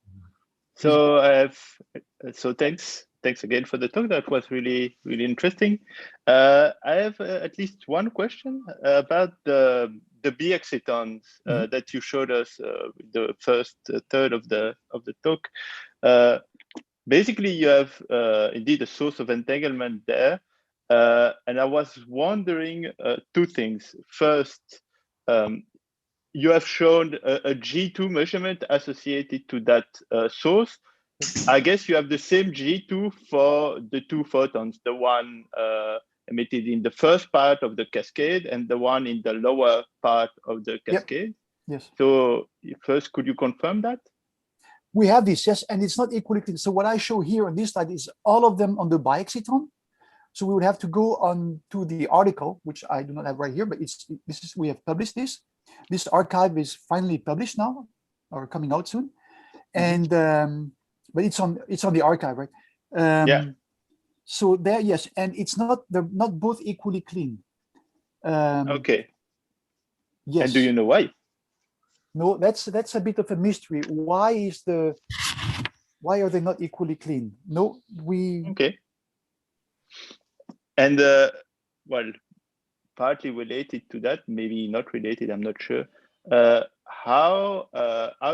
So thanks again for the talk. That was really interesting. I have at least one question about the B excitons that you showed us the first third of the talk. Basically, you have indeed a source of entanglement there, and I was wondering 2 things. First, you have shown a G2 measurement associated to that source. I guess you have the same G2 for the 2 photons, the one emitted in the first part of the cascade and the one in the lower part of the cascade. Yep. Yes. So first, could you confirm that? We have this, yes, and it's not equally clean. So what I show here on this slide is all of them on the bi-exciton. So we would have to go on to the article, which I do not have right here, but we have published this. This archive is finally published now, or coming out soon, and but it's on the archive, right? Yeah. So there, yes, and they're not both equally clean. Okay. Yes. And do you know why? No, that's a bit of a mystery. Why are they not equally clean? No, Okay. And well, partly related to that, maybe not related, I'm not sure. How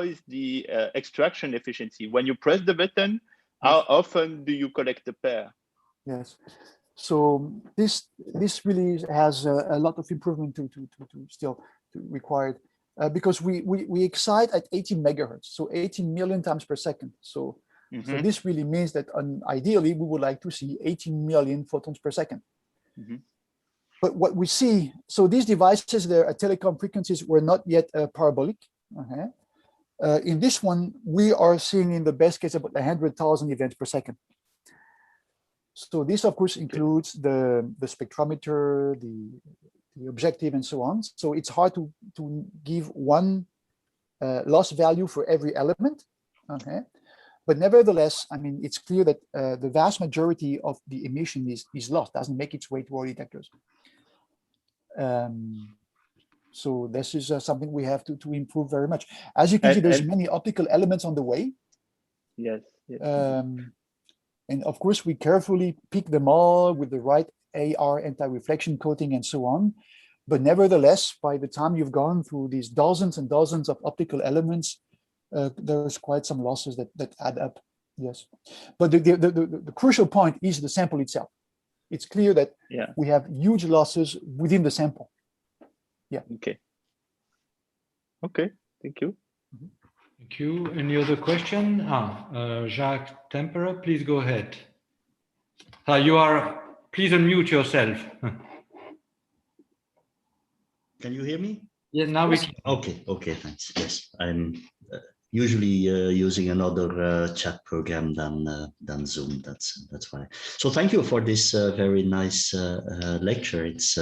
is the extraction efficiency? When you press the button, how often do you collect the pair? Yes. So this really has a lot of improvement to still required. Because we excite at 18 megahertz, so 18 million times per second. So this really means that ideally we would like to see 18 million photons per second. But what we see, so these devices, their telecom frequencies were not yet parabolic. In this one, we are seeing in the best case about 100,000 events per second. So this, of course, includes the spectrometer, the objective, and so on. So it's hard to give one loss value for every element. But nevertheless, I mean, it's clear that the vast majority of the emission is lost, doesn't make its way to our detectors. So this is something we have to improve very much. As you can see, there's many optical elements on the way. Yes. And of course, we carefully pick them all with the right AR anti-reflection coating and so on. But nevertheless, by the time you've gone through these dozens and dozens of optical elements, there's quite some losses that add up. Yes. But the crucial point is the sample itself. It's clear that we have huge losses within the sample. Yeah. Okay. Thank you. Thank you. Any other question? Jacques Tempera, please go ahead. Please unmute yourself. Can you hear me? Yes, now we can. Okay, thanks. Yes, I'm usually using another chat program than Zoom. That's why. So thank you for this very nice lecture. It's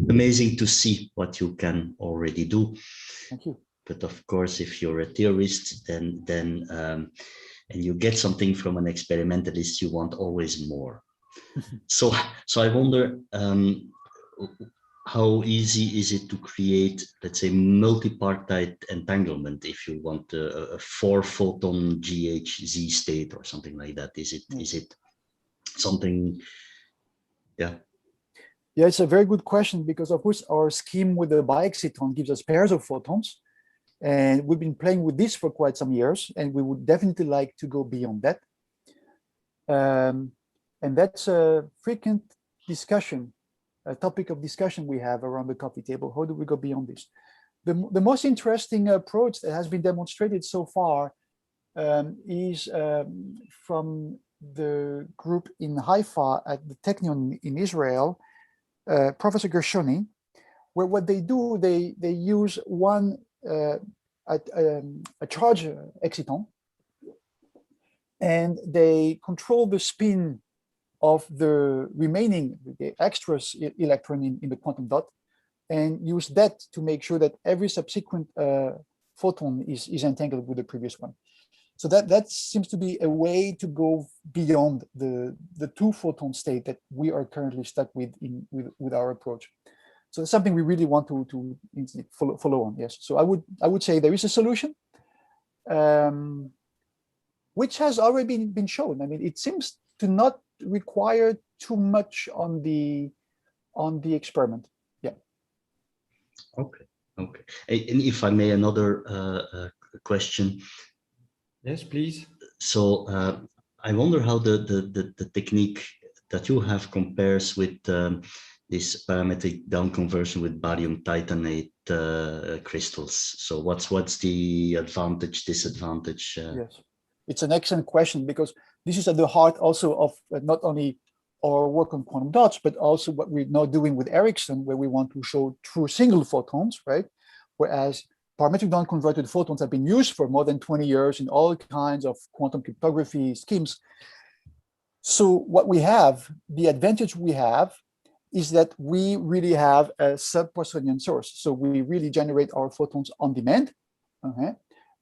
amazing to see what you can already do. Thank you. But of course, if you're a theorist, then and you get something from an experimentalist, you want always more. So I wonder, how easy is it to create, let's say, multipartite entanglement if you want a 4-photon GHZ state or something like that? Is it something? Yeah. Yeah, it's a very good question, because of course our scheme with the bi-exciton gives us pairs of photons, and we've been playing with this for quite some years, and we would definitely like to go beyond that. And that's a frequent discussion, a topic of discussion we have around the coffee table. How do we go beyond this? The most interesting approach that has been demonstrated so far is from the group in Haifa at the Technion in Israel, Professor Gershoni, where what they do, they use a charge exciton, and they control the spin of the remaining, the extra electron in the quantum dot, and use that to make sure that every subsequent photon is entangled with the previous one. So that seems to be a way to go beyond the 2-photon state that we are currently stuck with with our approach. So it's something we really want to follow on. Yes. So I would say there is a solution, which has already been shown. I mean, it seems to not require too much on the experiment. Yeah. Okay. Okay. And if I may, another question. Yes, please. So I wonder how the technique that you have compares with this parametric down conversion with barium titanate crystals. So what's the advantage, disadvantage? Yes, it's an excellent question, because this is at the heart also of not only our work on quantum dots, but also what we're now doing with Ericsson, where we want to show true single photons, right? Whereas parametric down-converted photons have been used for more than 20 years in all kinds of quantum cryptography schemes. So what we have, the advantage we have, is that we really have a sub-Poissonian source. So we really generate our photons on demand,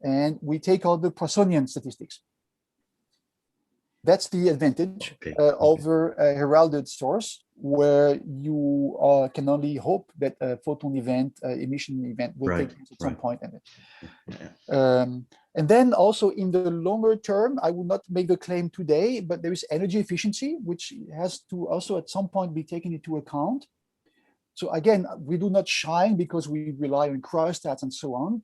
and we take all the Poissonian statistics. That's the advantage over a heralded source, where you can only hope that a photon event, emission event, will take place at some point. And then also in the longer term, I will not make the claim today, but there is energy efficiency, which has to also at some point be taken into account. So again, we do not shine because we rely on cryostats and so on.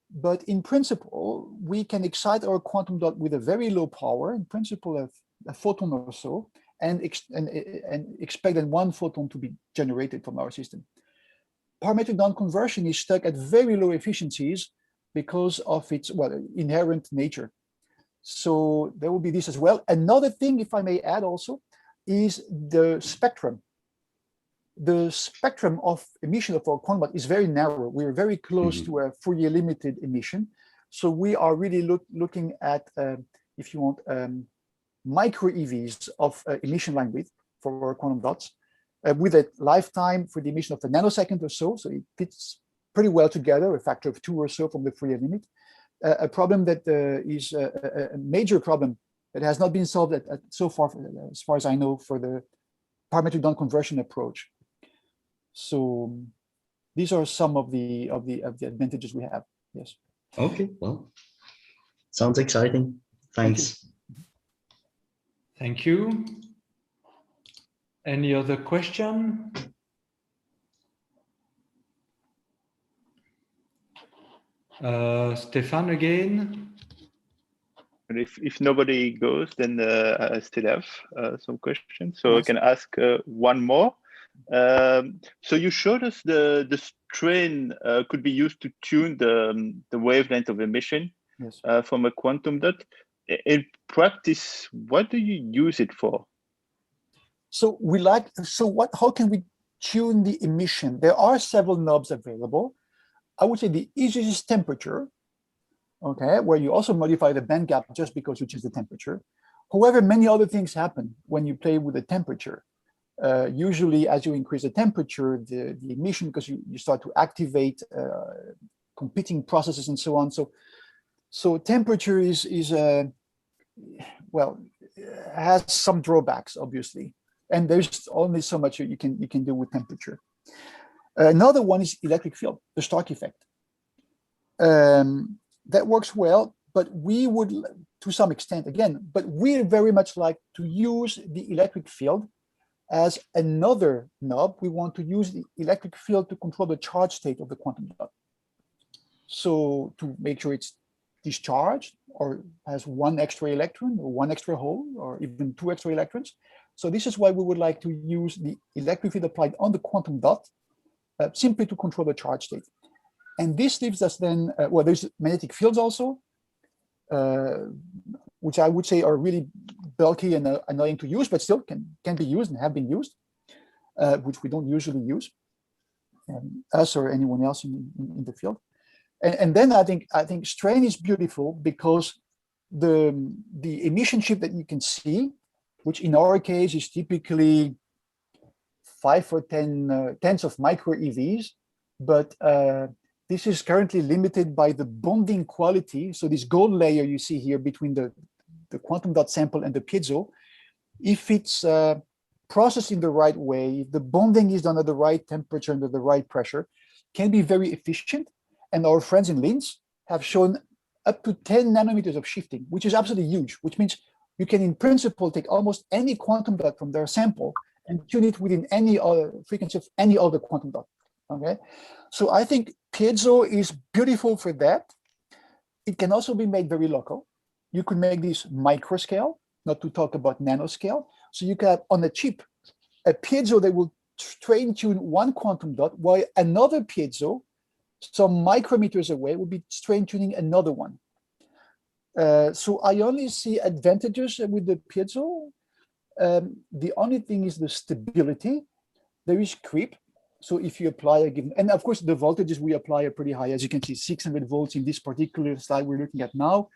But in principle, we can excite our quantum dot with a very low power, in principle a photon or so, and expect that 1 photon to be generated from our system. Parametric down-conversion is stuck at very low efficiencies because of its inherent nature. So there will be this as well. Another thing, if I may add also, is the spectrum. The spectrum of emission of our quantum dot is very narrow. We're very close to a Fourier limited emission. So we are really looking at, if you want, micro EVs of emission line width for our quantum dots, with a lifetime for the emission of a nanosecond or so. So it fits pretty well together, a factor of 2 or so from the Fourier limit. A problem that is a major problem that has not been solved so far, as far as I know, for the parametric down-conversion approach. So these are some of the advantages we have. Yes. Okay. Well, sounds exciting. Thanks. Thank you. Any other question? Stefan again. And if nobody goes, then I still have some questions. So I can ask one more. So you showed us the strain could be used to tune the wavelength of emission from a quantum dot. In practice, what do you use it for? So how can we tune the emission? There are several knobs available. I would say the easiest is temperature. okay, where you also modify the band gap just because you change the temperature. However, many other things happen when you play with the temperature. Usually, as you increase the temperature, the emission, because you start to activate competing processes and so on. So temperature well, has some drawbacks, obviously, and there's only so much you can do with temperature. Another one is electric field, the Stark effect. That works well, but we would, to some extent, again, but we very much like to use the electric field as another knob. We want to use the electric field to control the charge state of the quantum dot. So to make sure it's discharged or has one extra electron or one extra hole or even two extra electrons. So this is why we would like to use the electric field applied on the quantum dot simply to control the charge state. And this leaves us then, well, there's magnetic fields also, which I would say are really bulky and annoying to use, but still can be used and have been used, which we don't usually use, us or anyone else in the field. And then I think strain is beautiful because the emission shift that you can see, which in our case is typically 5 or 10 tenths of micro EVs, but this is currently limited by the bonding quality. So this gold layer you see here between the quantum dot sample and the piezo, if it's processed in the right way, if the bonding is done at the right temperature and at the right pressure, can be very efficient. And our friends in Linz have shown up to 10 nanometers of shifting, which is absolutely huge, which means you can, in principle, take almost any quantum dot from their sample and tune it within any other frequency of any other quantum dot. Okay, so I think piezo is beautiful for that. It can also be made very local. You could make this micro scale, not to talk about nanoscale. So you can have on a chip a piezo that will strain tune one quantum dot, while another piezo some micrometers away will be strain tuning another one. So I only see advantages with the piezo. The only thing is the stability. There is creep. So if you apply a given, and of course the voltages we apply are pretty high. As you can see, 600 volts in this particular slide we're looking at now.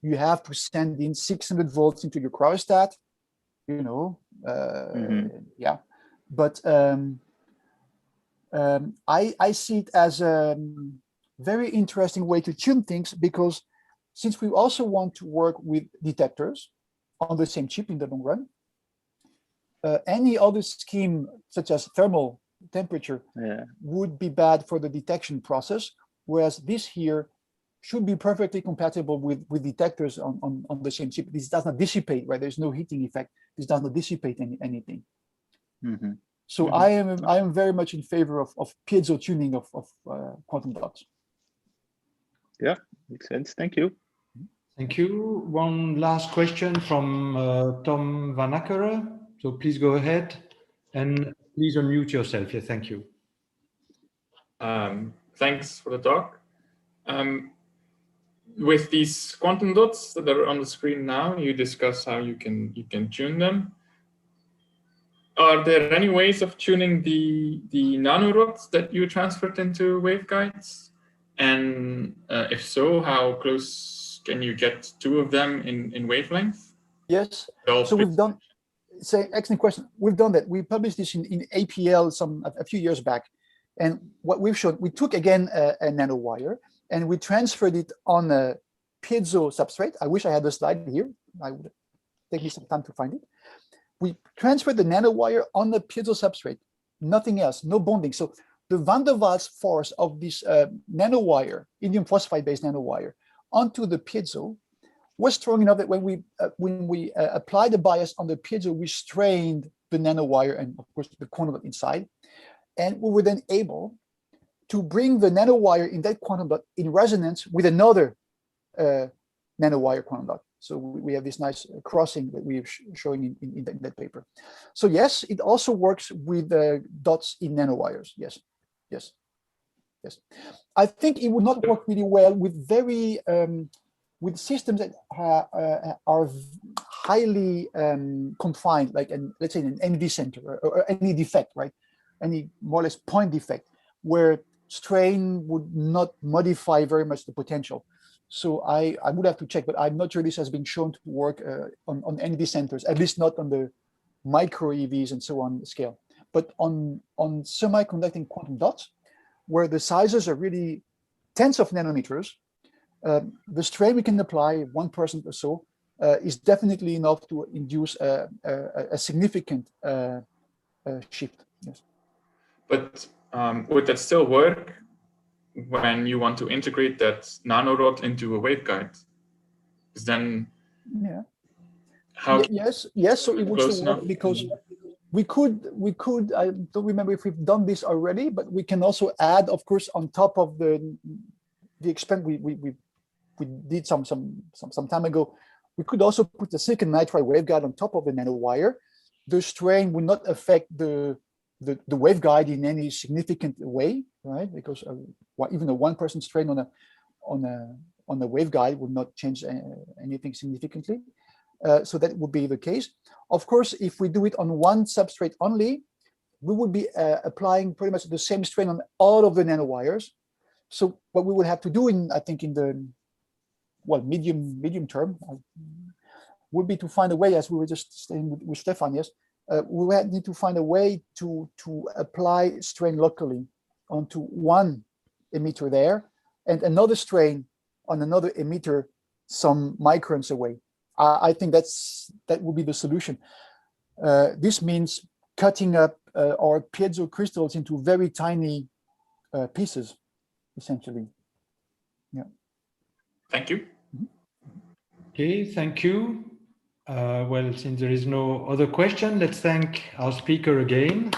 You have to send in 600 volts into your cryostat, you know, yeah. But I see it as a very interesting way to tune things, because since we also want to work with detectors on the same chip in the long run, any other scheme such as thermal temperature would be bad for the detection process, whereas this here should be perfectly compatible with detectors on the same chip. This does not dissipate, right? There's no heating effect. This does not dissipate anything. So I am very much in favor of piezo tuning of quantum dots. Yeah, makes sense. Thank you. Thank you. One last question from Tom Van Ackeren. So please go ahead and please unmute yourself. Yeah, thank you. Thanks for the talk. With these quantum dots that are on the screen now, you discuss how you can tune them. Are there any ways of tuning the nanorods that you transferred into waveguides? And if so, how close can you get two of them in wavelength? Yes. So we've done. Excellent question. We've done that. We published this in APL a few years back, and what we've shown, we took again a nanowire and we transferred it on a piezo substrate. I wish I had the slide here. I would take me some time to find it. We transferred the nanowire on the piezo substrate, nothing else, no bonding. So the van der Waals force of this nanowire, indium phosphide-based nanowire, onto the piezo was strong enough that when we applied the bias on the piezo, we strained the nanowire and of course the quantum dot inside, and we were then able to bring the nanowire in that quantum dot in resonance with another nanowire quantum dot. So we have this nice crossing that we're showing in that paper. So yes, it also works with dots in nanowires. Yes. I think it would not work really well with with systems that are highly confined, like let's say an NV center or any defect, right? Any more or less point defect, where strain would not modify very much the potential. So I would have to check, but I'm not sure this has been shown to work on any of these centers, at least not on the micro EVs and so on scale. But on semiconducting quantum dots, where the sizes are really tens of nanometers, the strain we can apply, 1% or so, is definitely enough to induce a significant shift. Yes. But would that still work when you want to integrate that nanorod into a waveguide? Because then, yeah. how? Yes. So it would still work because we could. I don't remember if we've done this already, but we can also add, of course, on top of the experiment we did some time ago. We could also put the silicon nitride waveguide on top of the nanowire. The strain would not affect the waveguide in any significant way, right? Because even a 1% strain on a waveguide would not change anything significantly. So that would be the case. Of course, if we do it on one substrate only, we would be applying pretty much the same strain on all of the nanowires. So what we would have to do in the medium term would be to find a way, as we were just saying with Stefan, yes, we would need to find a way to apply strain locally onto one emitter there and another strain on another emitter some microns away. I think that would be the solution. This means cutting up our piezo crystals into very tiny pieces, essentially. Yeah. Thank you. Okay, thank you. Well, since there is no other question, let's thank our speaker again.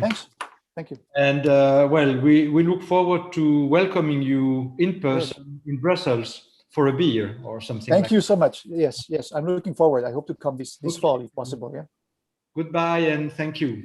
Thanks. Thank you. And well, we look forward to welcoming you in person in Brussels for a beer or something. Thank you so much. Yes, I'm looking forward. I hope to come this fall if possible. Yeah. Goodbye and thank you.